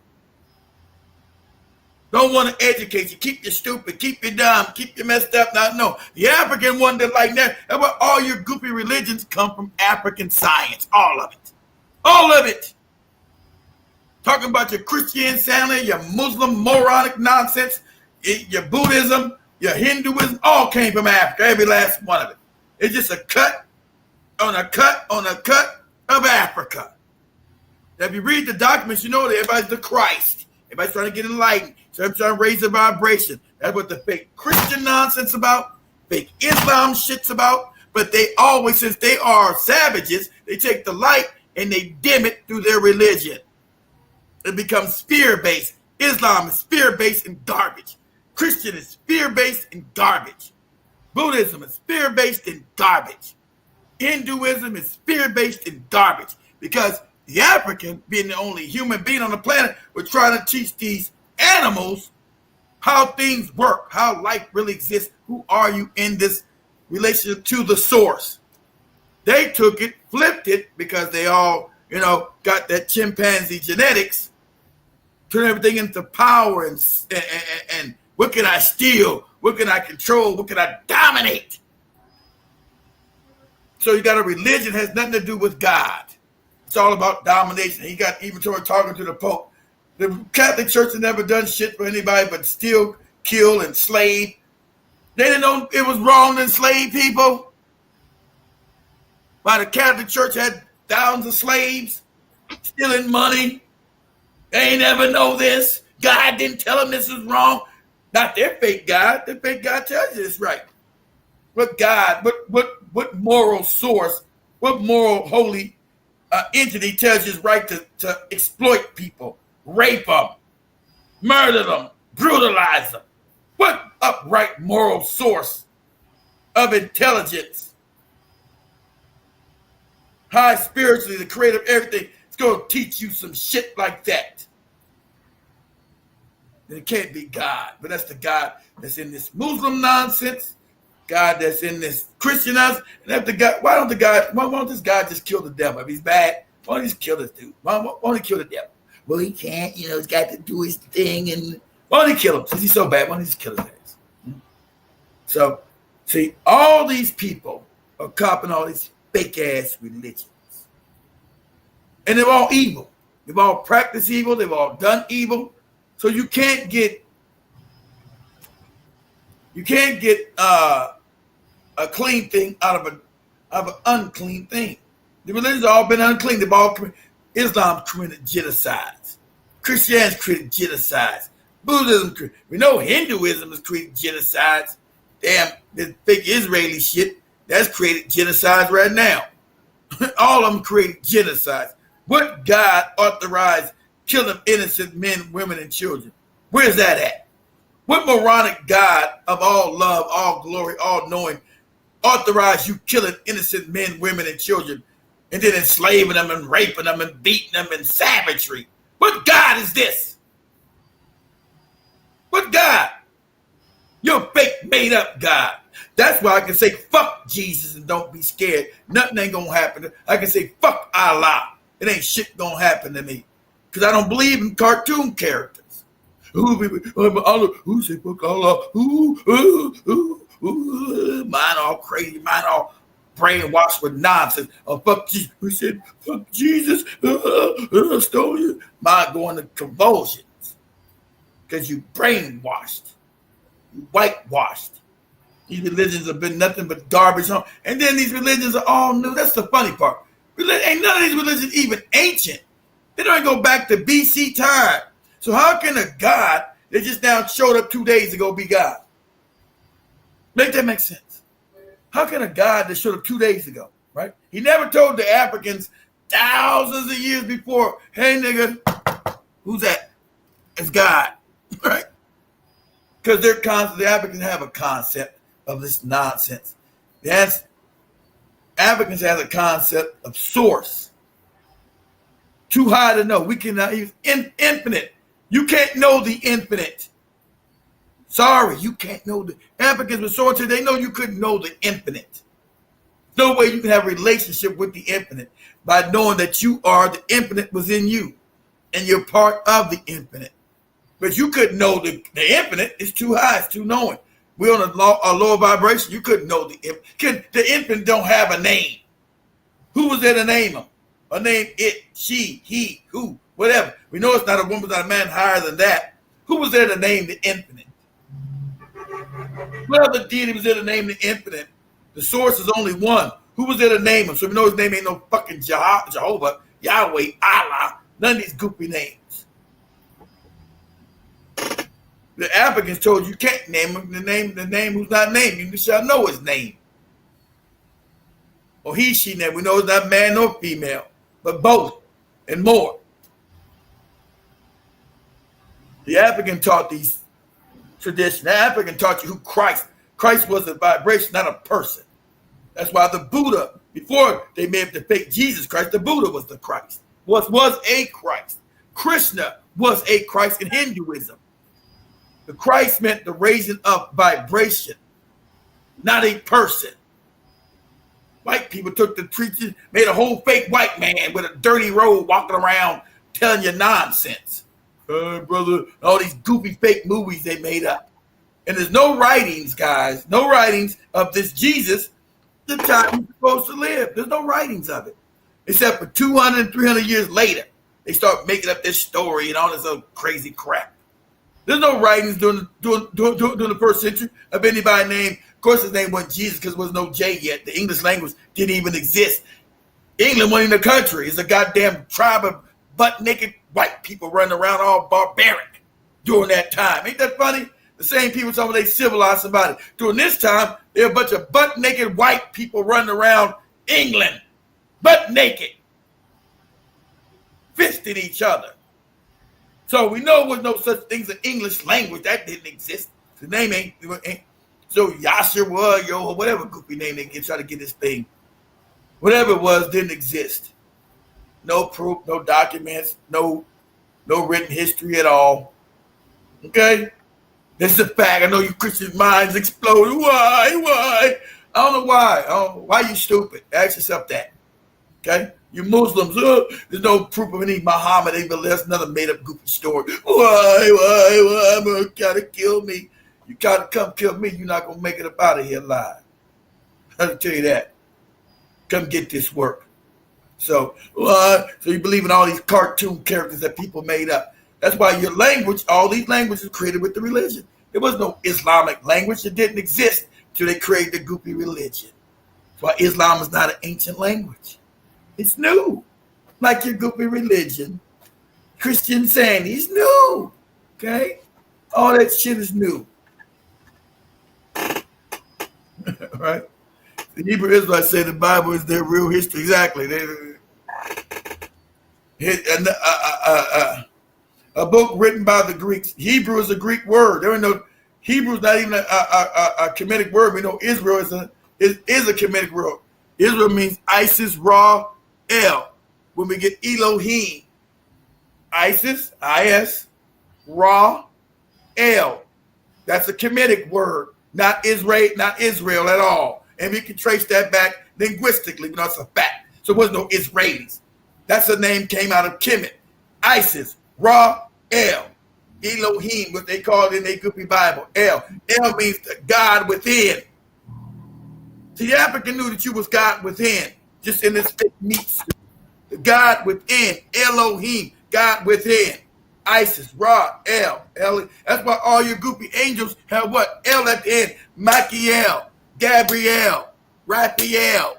Don't want to educate you. Keep you stupid. Keep you dumb. Keep you messed up. No. The African one that like that. That's why all your goofy religions come from African science. All of it. All of it. Talking about your Christian Santa, your Muslim moronic nonsense, your Buddhism, your Hinduism, all came from Africa. Every last one of it. It's just a cut on a cut on a cut of Africa. Now, if you read the documents, you know that everybody's the Christ. Everybody's trying to get enlightened. So I'm trying to raise the vibration. That's what the fake Christian nonsense about, fake Islam shit's about. But they always, since they are savages, they take the light and they dim it through their religion. It becomes fear-based. Islam is fear-based and garbage. Christian is fear-based and garbage. Buddhism is fear-based and garbage. Hinduism is fear-based and garbage. Because the African, being the only human being on the planet, was trying to teach these animals how things work, how life really exists. Who are you in this relationship to the source? They took it, flipped it, because they all, got that chimpanzee genetics, turn everything into power and what can I steal? What can I control? What can I dominate? So you got a religion that has nothing to do with God. It's all about domination. He got even talking to the Pope. The Catholic Church has never done shit for anybody but steal, kill, and slave. They didn't know it was wrong to enslave people. Why the Catholic Church had thousands of slaves stealing money. They ain't never know this. God didn't tell them this is wrong. Not their fake God. Their fake God tells you it's right. What God, what moral source, what moral holy entity tells you it's right to exploit people, rape them, murder them, brutalize them? What upright moral source of intelligence, high spiritually, the creator of everything, is going to teach you some shit like that? It can't be God, but that's the God that's in this Muslim nonsense, God that's in this Christian nonsense. And that's the God. Why don't this God just kill the devil? If he's bad, why don't he just kill this dude? Why don't he kill the devil? Well, he can't, he's got to do his thing. And why don't he kill him? Since he's so bad, why don't he just kill his ass? So, see, all these people are copying all these fake ass religions. And they're all evil. They've all practiced evil. They've all done evil. So you can't get a clean thing out of an unclean thing. The religions have all been unclean. They've all Islam committed genocides. Christianity created genocides. Buddhism, we know Hinduism has created genocides. Damn, this fake Israeli shit, that's created genocides right now. All of them created genocides. What God authorized killing innocent men, women, and children? Where's that at? What moronic God of all love, all glory, all knowing authorized you killing innocent men, women, and children, and then enslaving them and raping them and beating them and savagery? What God is this? What God? You're a fake, made up God. That's why I can say fuck Jesus and don't be scared. Nothing ain't gonna happen. I can say fuck Allah. It ain't shit gonna happen to me. Because I don't believe in cartoon characters. Who said fuck Allah? Mine all crazy, mine all brainwashed with nonsense. Fuck Jesus. We said fuck Jesus. Stole you. Mine going to convulsions because you brainwashed, you whitewashed. These religions have been nothing but garbage. And then these religions are all new. That's the funny part. Ain't none of these religions even ancient. They don't even go back to BC time. So how can a God that just now showed up 2 days ago be God? Make that make sense? How can a God that showed up 2 days ago, right? He never told the Africans thousands of years before, hey, nigga, who's that? It's God, right? Because the Africans have a concept of this nonsense. Yes, Africans have a concept of source. Too high to know. We cannot use infinite. You can't know the infinite. Sorry, you can't know the Africans were so they know you couldn't know the infinite. No way you can have a relationship with the infinite by knowing that you are the infinite was in you and you're part of the infinite. But you couldn't know the infinite. It's too high. It's too knowing. We're on a lower vibration. You couldn't know the infinite. The infinite don't have a name. Who was there to name him? A name it, she, he, who, whatever. We know it's not a woman, not a man higher than that. Who was there to name the infinite? What other deity was there to name the infinite? The source is only one. Who was there to name him? So we know his name ain't no fucking Jehovah, Yahweh, Allah, none of these goofy names. The Africans told you can't name him, the name who's not named. You shall know his name. Or he, she name. We know it's not man nor female, but both and more. The African taught these traditions. The African taught you who Christ. Christ was a vibration, not a person. That's why the Buddha, before they made the fake Jesus Christ, the Buddha was the Christ. Was a Christ. Krishna was a Christ in Hinduism. The Christ meant the raising up vibration, not a person. White people took the preachers, made a whole fake white man with a dirty robe walking around telling you nonsense. Brother, all these goofy fake movies they made up. And there's no writings, guys, no writings of this Jesus, the time he's supposed to live. There's no writings of it. Except for 200, 300 years later, they start making up this story and all this other crazy crap. There's no writings during the first century of anybody named. Of course, his name wasn't Jesus because there was no J yet. The English language didn't even exist. England wasn't even a country. It's a goddamn tribe of butt-naked white people running around all barbaric during that time. Ain't that funny? The same people talking about they civilized somebody. During this time, there were a bunch of butt-naked white people running around England, butt-naked, fisting each other. So we know there was no such thing as an English language. That didn't exist. The name ain't so Yahshua, Yo, whatever goofy name they try to get this thing. Whatever it was, didn't exist. No proof, no documents, no written history at all. Okay? This is a fact. I know you Christian minds explode. Why? I don't know why. Why you stupid? Ask yourself that. Okay? You Muslims, there's no proof of any Muhammad, even that's another made-up goofy story. Why? I'm gonna gotta kill me. You gotta come kill me, you're not gonna make it up out of here alive. I'll tell you that. Come get this work. So you believe in all these cartoon characters that people made up. That's why your language, all these languages are created with the religion. There was no Islamic language. It didn't exist until they created the goofy religion. That's why Islam is not an ancient language. It's new. Like your goofy religion. Christian saying he's new. Okay? All that shit is new. Right? The Hebrew Israelites say the Bible is their real history. Exactly. A book written by the Greeks. Hebrew is a Greek word. There ain't no Hebrew is not even a Kemetic word. We know Israel is a Kemetic word. Israel means Isis, Ra, El. When we get Elohim, Isis, I-S, Ra, El. That's a Kemetic word, not Israel at all. And we can trace that back linguistically, but that's a fact. So there was no Israelis. That's a name came out of Kemet. Isis, Ra, El. Elohim, what they call it in their Goopy Bible. El means the God within. See, the African knew that you was God within, just in this fake meat suit. The God within, Elohim, God within. Isis, Ra, El. That's why all your goopy angels have what? El at the end. Michael, Gabriel, Raphael,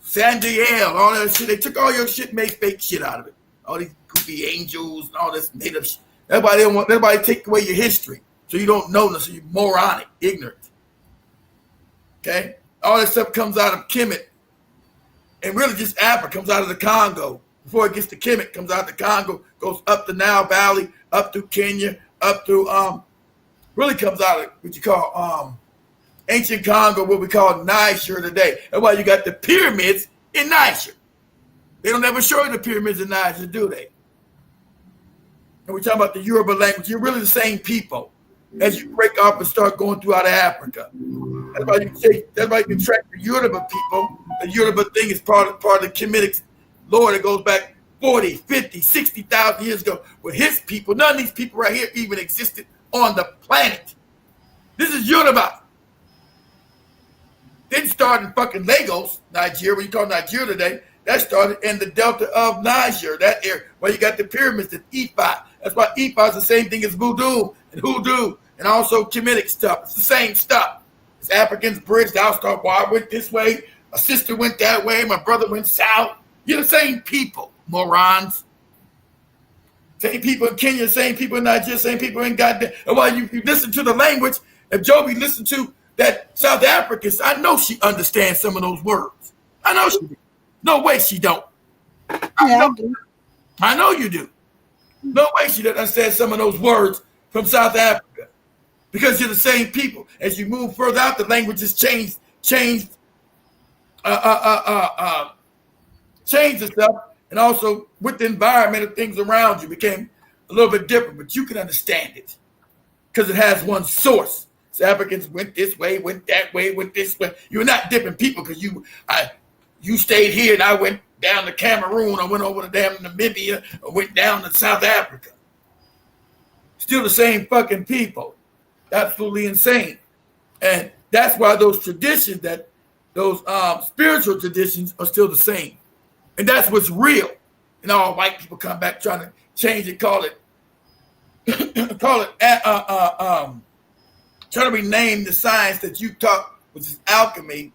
Sandiel, all that shit. They took all your shit, made fake shit out of it. All these goopy angels and all this made up shit. That's why they don't want everybody to take away your history. So you don't know this, so you're moronic, ignorant. Okay? All that stuff comes out of Kemet. And really just Africa comes out of the Congo. Before it gets to Kemet, comes out the Congo, goes up the Nile Valley, up through Kenya, up through really comes out of what you call ancient Congo, what we call Niger today. That's why you got the pyramids in Niger. They don't ever show you the pyramids in Niger, do they? And we're talking about the Yoruba language. You're really the same people as you break off and start going throughout Africa. That's why you can track the Yoruba people. The Yoruba thing is part of the Kemetic lore that goes back 40, 50, 60,000 years ago with his people. None of these people right here even existed on the planet. This is Yoruba. Didn't start in fucking Lagos, Nigeria, what you call Nigeria today. That started in the delta of Niger, that area where you got the pyramids and Ifa. That's why Ifa is the same thing as voodoo and hoodoo and also Kemetic stuff. It's the same stuff. It's Africans bridged out. Well, I went this way. My sister went that way. My brother went south. You're the same people, morons. Same people in Kenya, same people in Nigeria, same people in goddamn. And while you listen to the language, if Joby listened to that South African, I know she understands some of those words. I know she do. No way she don't. I know you do. No way she doesn't understand some of those words from South Africa. Because you're the same people. As you move further out, the language has changed itself, and also with the environment of things around you became a little bit different, but you can understand it because it has one source. So Africans went this way, went that way, went this way. You're not different people because you stayed here and I went down to Cameroon, I went over to damn Namibia, I went down to South Africa. Still the same fucking people. Absolutely insane. And that's why those traditions, those spiritual traditions are still the same. And that's what's real. And all white people come back trying to change it, trying to rename the science that you taught, which is alchemy,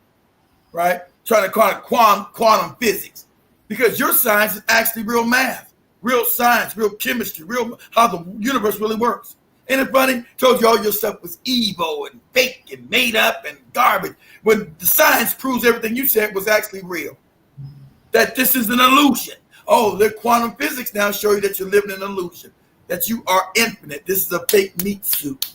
right? Trying to call it quantum physics. Because your science is actually real math, real science, real chemistry, real how the universe really works. Ain't it funny? Told you all your stuff was evil and fake and made up and garbage. When the science proves everything you said was actually real. That this is an illusion. Oh, the quantum physics now show you that you're living in an illusion. That you are infinite. This is a fake meat suit.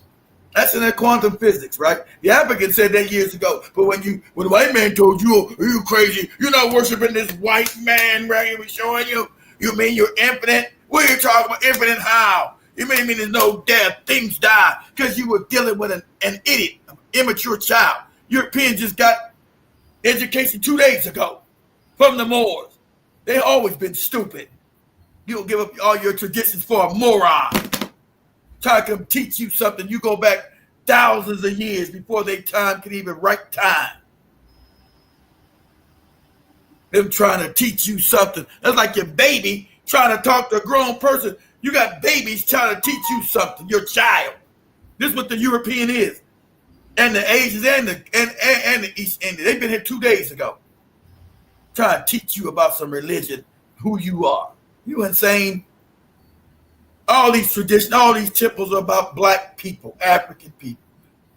That's in that quantum physics, right? The African said that years ago. But when the white man told you, oh, you crazy, you're not worshiping this white man right here, we're showing you. You mean you're infinite? What are you talking about? Infinite how? You mean there's no death, things die, because you were dealing with an idiot, an immature child. Europeans just got education 2 days ago from the Moors. They've always been stupid. You don't give up all your traditions for a moron. Try to come teach you something. You go back thousands of years before their time could even write time. Them trying to teach you something. That's like your baby trying to talk to a grown person. You got babies trying to teach you something, your child. This is what the European is. And the Asians and the East Indians. They've been here 2 days ago. Trying to teach you about some religion, who you are. You insane? All these traditions, all these temples are about black people, African people.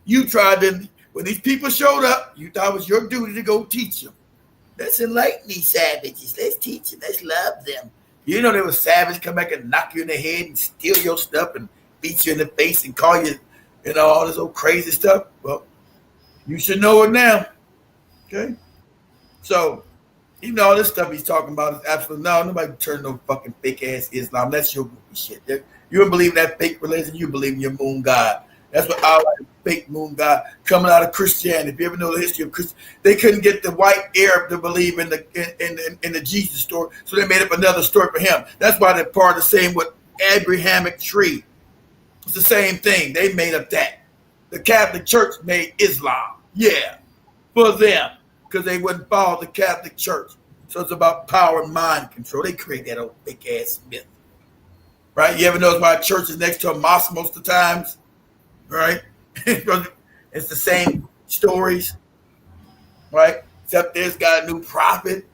You tried to, when these people showed up, you thought it was your duty to go teach them. Let's enlighten these savages. Let's teach them. Let's love them. You know they were savage, come back and knock you in the head and steal your stuff and beat you in the face and call you, all this old crazy stuff. Well, you should know it now. Okay? So, even all this stuff he's talking about is absolutely nobody turn no fucking fake ass Islam. That's your shit. You don't believe in that fake religion, you believe in your moon god. That's what Allah, fake moon god, coming out of Christianity. If you ever know the history of Christianity, they couldn't get the white Arab to believe in the Jesus story, so they made up another story for him. That's why they're part of the same with Abrahamic tree. It's the same thing. They made up that. The Catholic Church made Islam. Yeah, for them, because they wouldn't follow the Catholic Church. So it's about power and mind control. They create that old big ass myth. Right? You ever notice why a church is next to a mosque most of the times? Right? It's the same stories. Right? Except there's got a new prophet.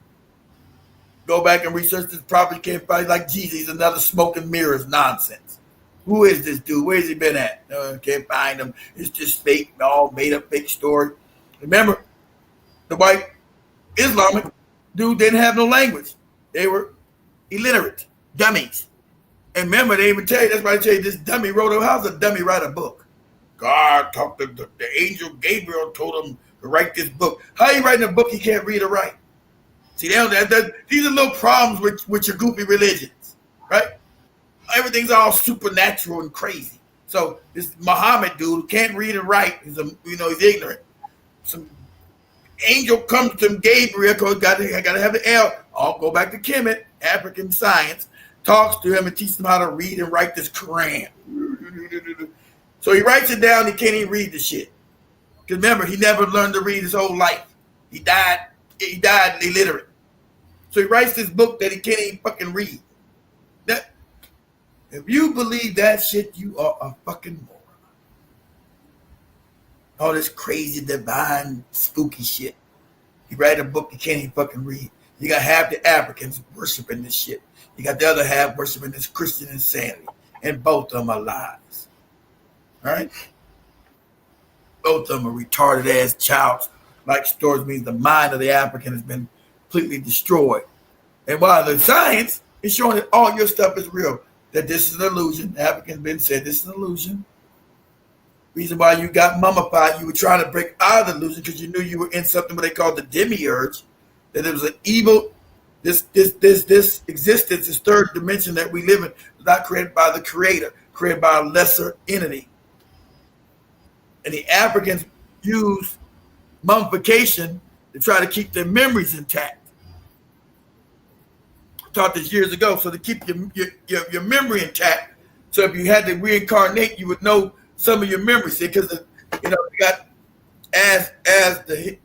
Go back and research this prophet. You can't find like Jesus. He's another smoke and mirrors nonsense. Who is this dude? Where's he been at? No, can't find him. It's just fake, all made up fake story. Remember, the white Islamic dude didn't have no language. They were illiterate, dummies. And remember, they even tell you, that's why they tell you this dummy wrote a, how's a dummy write a book? God talked to the angel Gabriel told him to write this book. How are you writing a book he can't read or write? See, these are little problems with your goofy religions, right? Everything's all supernatural and crazy. So this Muhammad dude who can't read and write, he's ignorant. Some angel comes to him, Gabriel, because I got to have the L. I'll go back to Kemet, African science, talks to him and teaches him how to read and write this Quran. So he writes it down. He can't even read the shit. Because remember, he never learned to read his whole life. He died illiterate. So he writes this book that he can't even fucking read. If you believe that shit, you are a fucking moron. All this crazy, divine, spooky shit. You write a book you can't even fucking read. You got half the Africans worshiping this shit. You got the other half worshiping this Christian insanity. And both of them are lies. All right? Both of them are retarded ass child-like stories, means the mind of the African has been completely destroyed. And while the science is showing that all your stuff is real, that this is an illusion. The Africans been said this is an illusion. Reason why you got mummified, you were trying to break out of the illusion because you knew you were in something what they call the demiurge, that it was an evil, this existence, this third dimension that we live in, was not created by the creator, created by a lesser entity. And the Africans use mummification to try to keep their memories intact. I taught this years ago, so to keep your memory intact. So if you had to reincarnate, you would know some of your memories, because you got as the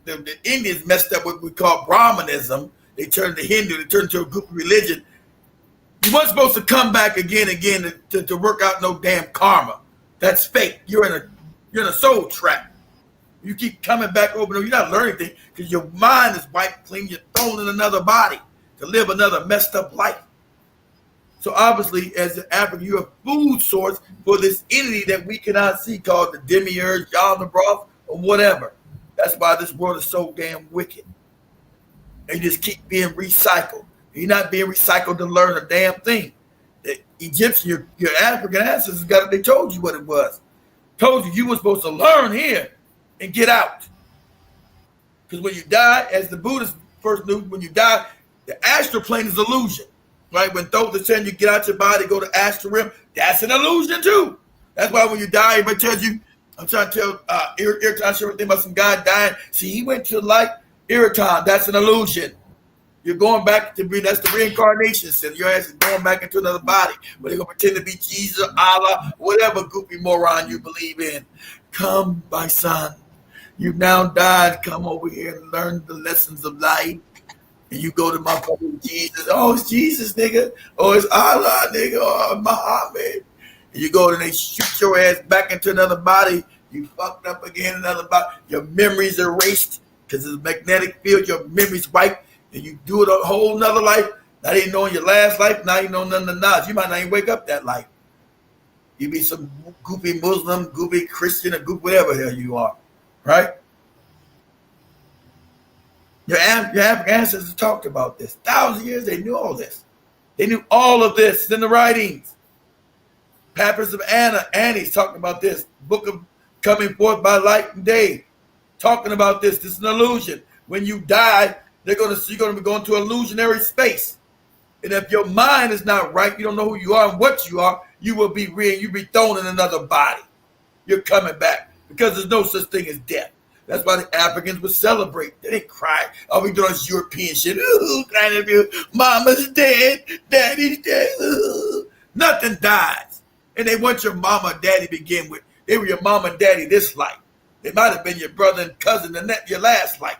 Indians messed up what we call Brahmanism. They turned to Hindu, they turned to a group of religion. You weren't supposed to come back again to work out no damn karma. That's fake. You're in a soul trap. You keep coming back over. You're not learning anything because your mind is wiped clean. You're thrown in another body to live another messed up life. So obviously, as an African, you're a food source for this entity that we cannot see called the demiurge, Yaldabaoth, or whatever. That's why this world is so damn wicked. They just keep being recycled. You're not being recycled to learn a damn thing. The Egyptian, your African ancestors they told you what it was. Told you were supposed to learn here and get out. Because when you die, as the Buddhists first knew, when you die, the astral plane is illusion. Right? When Thoth said you get out your body, go to astral realm, that's an illusion too. That's why when you die, everybody tells you, I'm trying to tell Iraton, share everything about some guy dying. See, he went to light. Iraton, that's an illusion. You're going back to be, that's the reincarnation center. Your ass is going back into another body. But they're going to pretend to be Jesus, Allah, whatever goofy moron you believe in. Come, my son. You've now died. Come over here and learn the lessons of life. And you go to my fucking Jesus. Oh, it's Jesus, nigga. Oh, it's Allah, nigga. Oh, Muhammad. And you go and they shoot your ass back into another body. You fucked up again, another body. Your memories erased because of the magnetic field. Your memories wiped. And you do it a whole nother life. Not even knowing your last life. Not even knowing none of the knowledge. You might not even wake up that life. You be some goofy Muslim, goofy Christian, or goofy whatever the hell you are. Right? Your African ancestors talked about this. Thousands of years, they knew all this. They knew all of this in the writings. Papyrus of Annie's talking about this. Book of Coming Forth by Light and Day. Talking about this. This is an illusion. When you die, you're going to be going to illusionary space. And if your mind is not right, you don't know who you are and what you are, you will be you'll be thrown in another body. You're coming back because there's no such thing as death. That's why the Africans would celebrate. They didn't cry. All we doing is European shit. Ooh, crying if you, mama's dead, daddy's dead. Ooh. Nothing dies. And they weren't your mama and daddy to begin with. They were your mama and daddy this life. They might have been your brother and cousin and that your last life.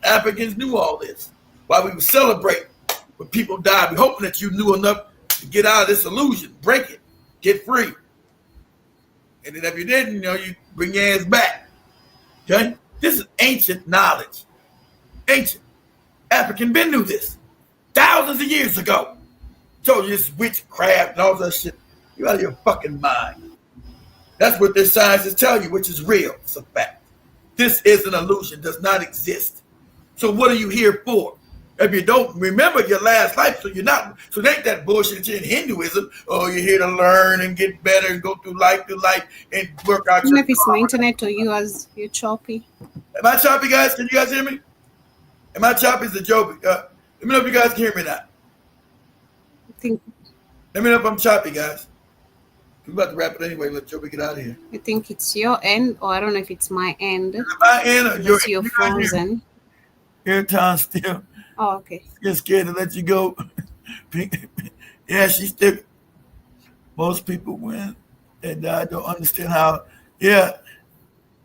Africans knew all this. While we would celebrate when people died, we're hoping that you knew enough to get out of this illusion, break it, get free. And then if you didn't, you bring your ass back. Okay? This is ancient knowledge. Ancient. African men knew this thousands of years ago. Told you this witchcraft and all that shit. You're out of your fucking mind. That's what this science is telling you, which is real. It's a fact. This is an illusion, does not exist. So what are you here for? If you don't remember your last life, so you're not, so it ain't that bullshit that you're in Hinduism. Oh, you're here to learn and get better and go through life and work out. I don't know if it's my internet or you as you're choppy. Am I choppy, guys? Can you guys hear me? Am I choppy? Is it choppy? Let me know if you guys can hear me now. Let me know if I'm choppy, guys. We're about to wrap it anyway. Let Joby get out of here. I think it's your end, or I don't know if it's my end. Is it my end or your end? You're frozen. Airtime still. Oh, okay. You're scared to let you go. Yeah, she's still. Most people win, and I don't understand how. Yeah.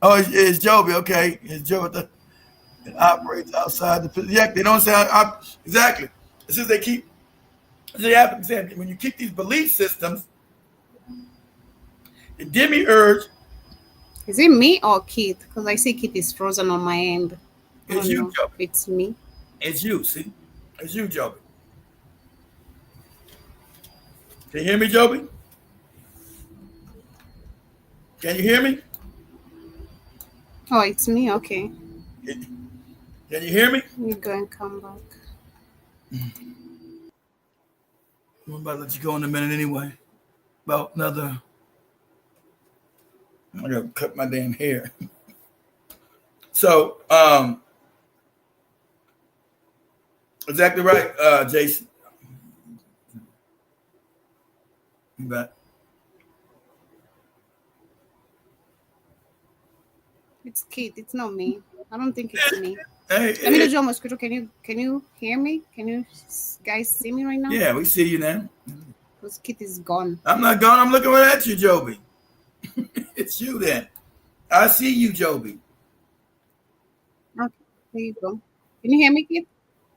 Oh, it's Joby. Okay, it's Joby. It operates outside the. Yeah, they don't say exactly. It's just they keep. They have to say when you keep these belief systems. The demiurge. Is it me or Keith? Because I see Keith is frozen on my end. It's you, Joby. It's me. It's you, see? It's you, Joby. Can you hear me, Joby? Can you hear me? Oh, it's me? Okay. Can you hear me? Let me go and come back. I'm about to let you go in a minute anyway. About another. I gotta cut my damn hair. So, exactly right, Jason. You bet. It's Keith. It's not me. I don't think it's me. Hey, Let me know, John Mosquito. Can you hear me? Can you guys see me right now? Yeah, we see you now. Because Keith is gone. I'm not gone. I'm looking right at you, Joby. It's you then. I see you, Joby. Okay, there you go. Can you hear me, Keith?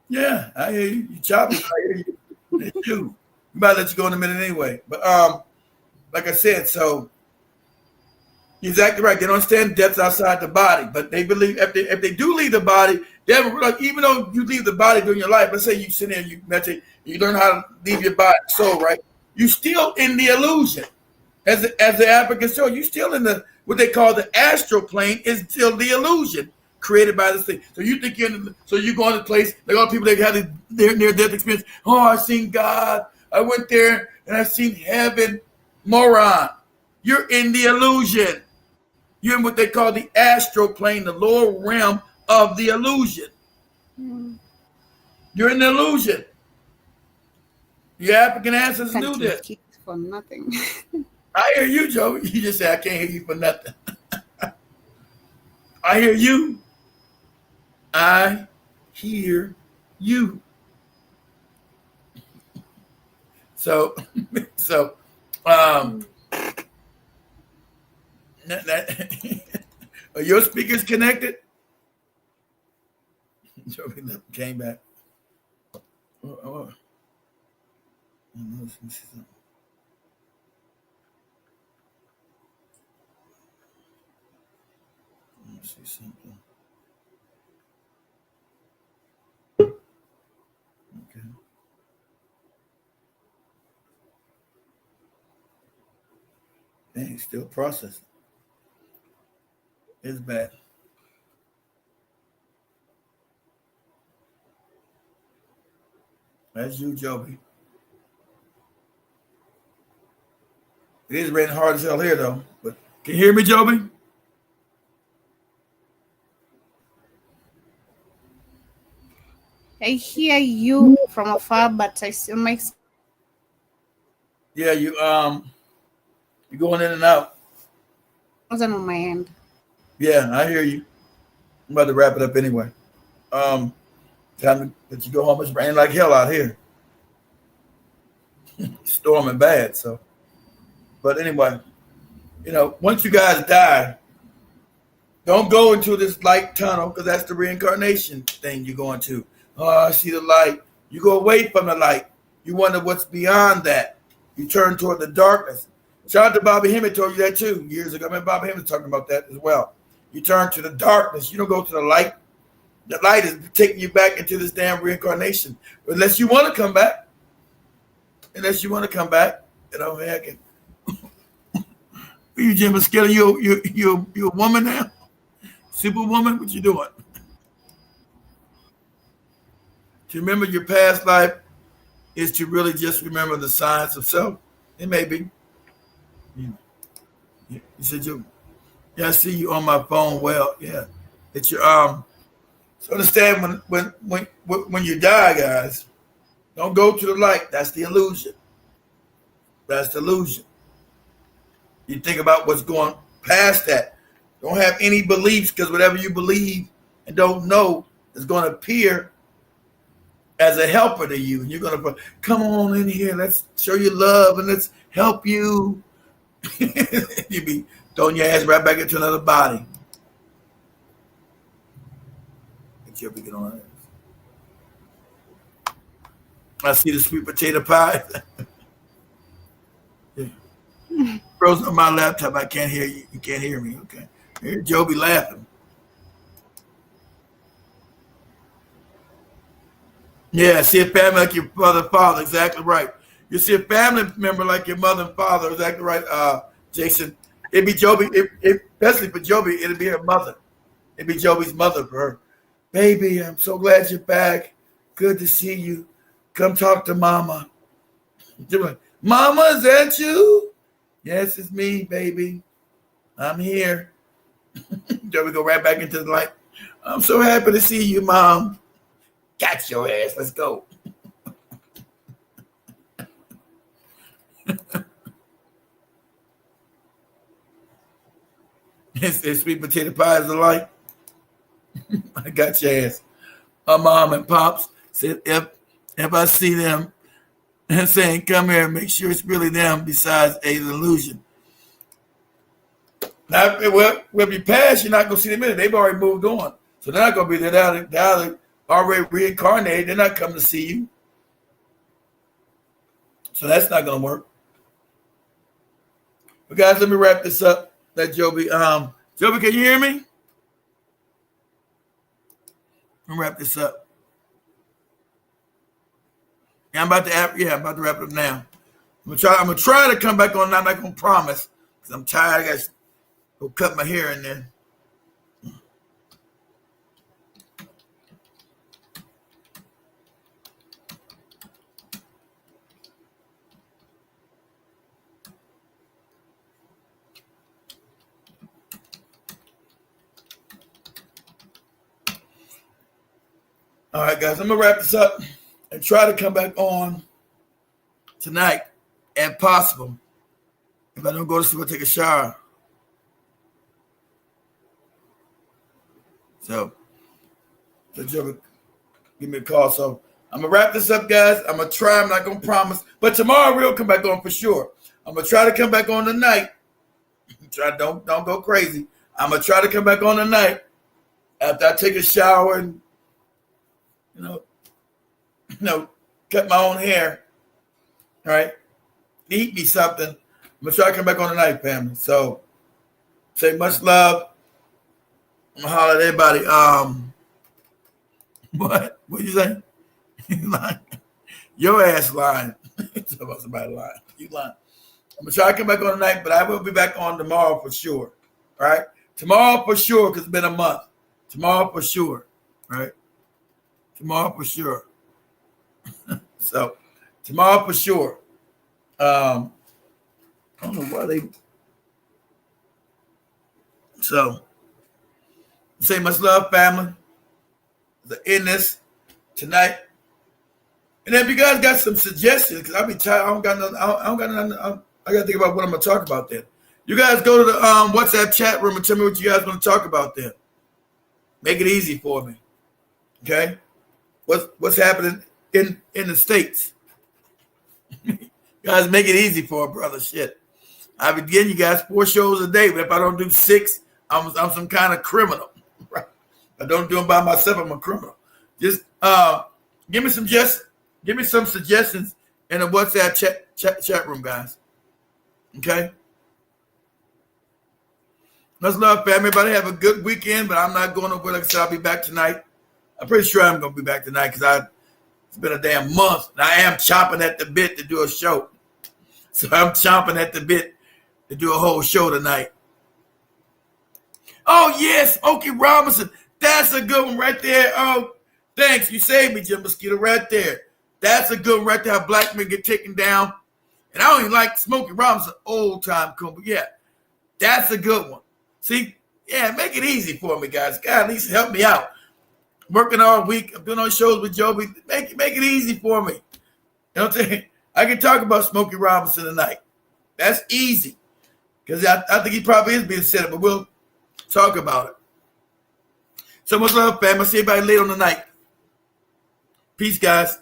Yeah, I hear you. You choppy. I hear you. It's you. I'm about to let you go in a minute anyway. But like I said, so you're exactly right. They don't understand death's outside the body, but they believe if they do leave the body, they have like, even though you leave the body during your life, let's say you sit there and you meditate, you learn how to leave your body, soul, right? You still in the illusion. As the African soul, you still in the what they call the astral plane is still the illusion created by this thing. So you think so you go on the place, like all people that had their near-death experience. Oh, I seen God. I went there and I seen heaven. Moron. You're in the illusion. You're in what they call the astral plane, the lower realm of the illusion. You're in the illusion. Your African ancestors knew this. For nothing. I hear you, Joe. You just say I can't hear you for nothing. I hear you. I hear you. So are your speakers connected? Joe came back. Let me see something. Let me see something. Okay. Dang, still processing. It's bad. That's you, Joby. It is raining hard as hell here, though. But can you hear me, Joby? I hear you from afar, but I still make. Yeah, you're going in and out. Wasn't on my end. Yeah, I hear you. I'm about to wrap it up anyway. Time to let you go home. It's raining like hell out here. Storming bad, so But anyway, once you guys die, don't go into this light tunnel because that's the reincarnation thing you're going to. Oh, I see the light. You go away from the light. You wonder what's beyond that. You turn toward the darkness. Shout out to Bobby Hemmett, told you that too years ago. I mean, Bobby Hemmett talking about that as well. You turn to the darkness. You don't go to the light. The light is taking you back into this damn reincarnation. Unless you want to come back. Heck. You Jim Muscala, you a woman now? Superwoman? What you doing? To remember your past life is to really just remember the science of self. It may be. You said I see you on my phone. Well, yeah. It's your So understand when you die, guys, don't go to the light. That's the illusion. You think about what's going past that. Don't have any beliefs, because whatever you believe and don't know is going to appear as a helper to you. And you're going to come on in here. Let's show you love and let's help you. You be throwing your ass right back into another body. Get on it. I see the sweet potato pie. Yeah. Frozen on my laptop. I can't hear you. You can't hear me. Okay. Here Joby laughing. Yeah, see a family like your mother and father. Exactly right. You see a family member like your mother and father. Exactly right, Jason. It'd be Joby. Especially for Joby, it'd be her mother. It'd be Joby's mother for her. Baby, I'm so glad you're back. Good to see you. Come talk to Mama. Mama, is that you? Yes, it's me, baby. I'm here. There we go right back into the light. I'm so happy to see you, Mom. Got your ass. Let's go. It's sweet potato pie is the light. I got your ass. My mom and pops said if I see them and saying come here, make sure it's really them besides an illusion. Now, if you pass, you're not going to see them in it. They've already moved on. So they're not going to be there. They're already reincarnated. They're not coming to see you. So that's not going to work. But guys, let me wrap this up. That Joby. Joby, can you hear me? Let me wrap this up. Yeah, I'm about to wrap it up now. I'm gonna try to come back on. I'm not gonna promise because I'm tired. I got to go cut my hair in there. All right, guys, I'm going to wrap this up and try to come back on tonight, if possible. If I don't go to sleep, I'll take a shower. So give me a call. So I'm going to wrap this up, guys. I'm going to try. I'm not going to promise. But tomorrow we'll come back on for sure. I'm going to try to come back on tonight. Don't go crazy. I'm going to try to come back on tonight after I take a shower and cut my own hair, all right? Eat me something. I'm going to try to come back on tonight, family. So, say much love. I'm going to holler at everybody. What you say? Lying. Your ass lying. Somebody lying. You lying. I'm going to try to come back on tonight, but I will be back on tomorrow for sure, all right? Tomorrow for sure, because it's been a month. Tomorrow for sure, right? Tomorrow for sure. So tomorrow for sure. I don't know why they. So say much love, family. In this tonight. And if you guys got some suggestions, because I'll be tired. I don't got nothing. I got to think about what I'm gonna talk about then. You guys go to the WhatsApp chat room and tell me what you guys want to talk about then. Make it easy for me. Okay? What's happening in the States? Guys, make it easy for a brother. Shit. I've been getting you guys 4 shows a day, but if I don't do 6, I'm some kind of criminal. Right? I don't do them by myself. I'm a criminal. Just give me some suggestions in the WhatsApp chat room, guys. Okay. Much love, family. Everybody have a good weekend, but I'm not going nowhere. Like I said, I'll be back tonight. I'm pretty sure I'm going to be back tonight because it's been a damn month, and I am chomping at the bit to do a show. So I'm chomping at the bit to do a whole show tonight. Oh, yes, Okie Robinson. That's a good one right there. Oh, thanks. You saved me, Jim Mosquito, right there. That's a good one right there. How black men get taken down. And I don't even like Smokey Robinson, old time cool, but yeah, that's a good one. See, yeah, make it easy for me, guys. God, at least help me out. Working all week. I'm doing all shows with Joby. Make it easy for me. You know what I'm saying? I can talk about Smokey Robinson tonight. That's easy. Because I think he probably is being set up, but we'll talk about it. So much love, fam. I'll see everybody later on the night. Peace, guys.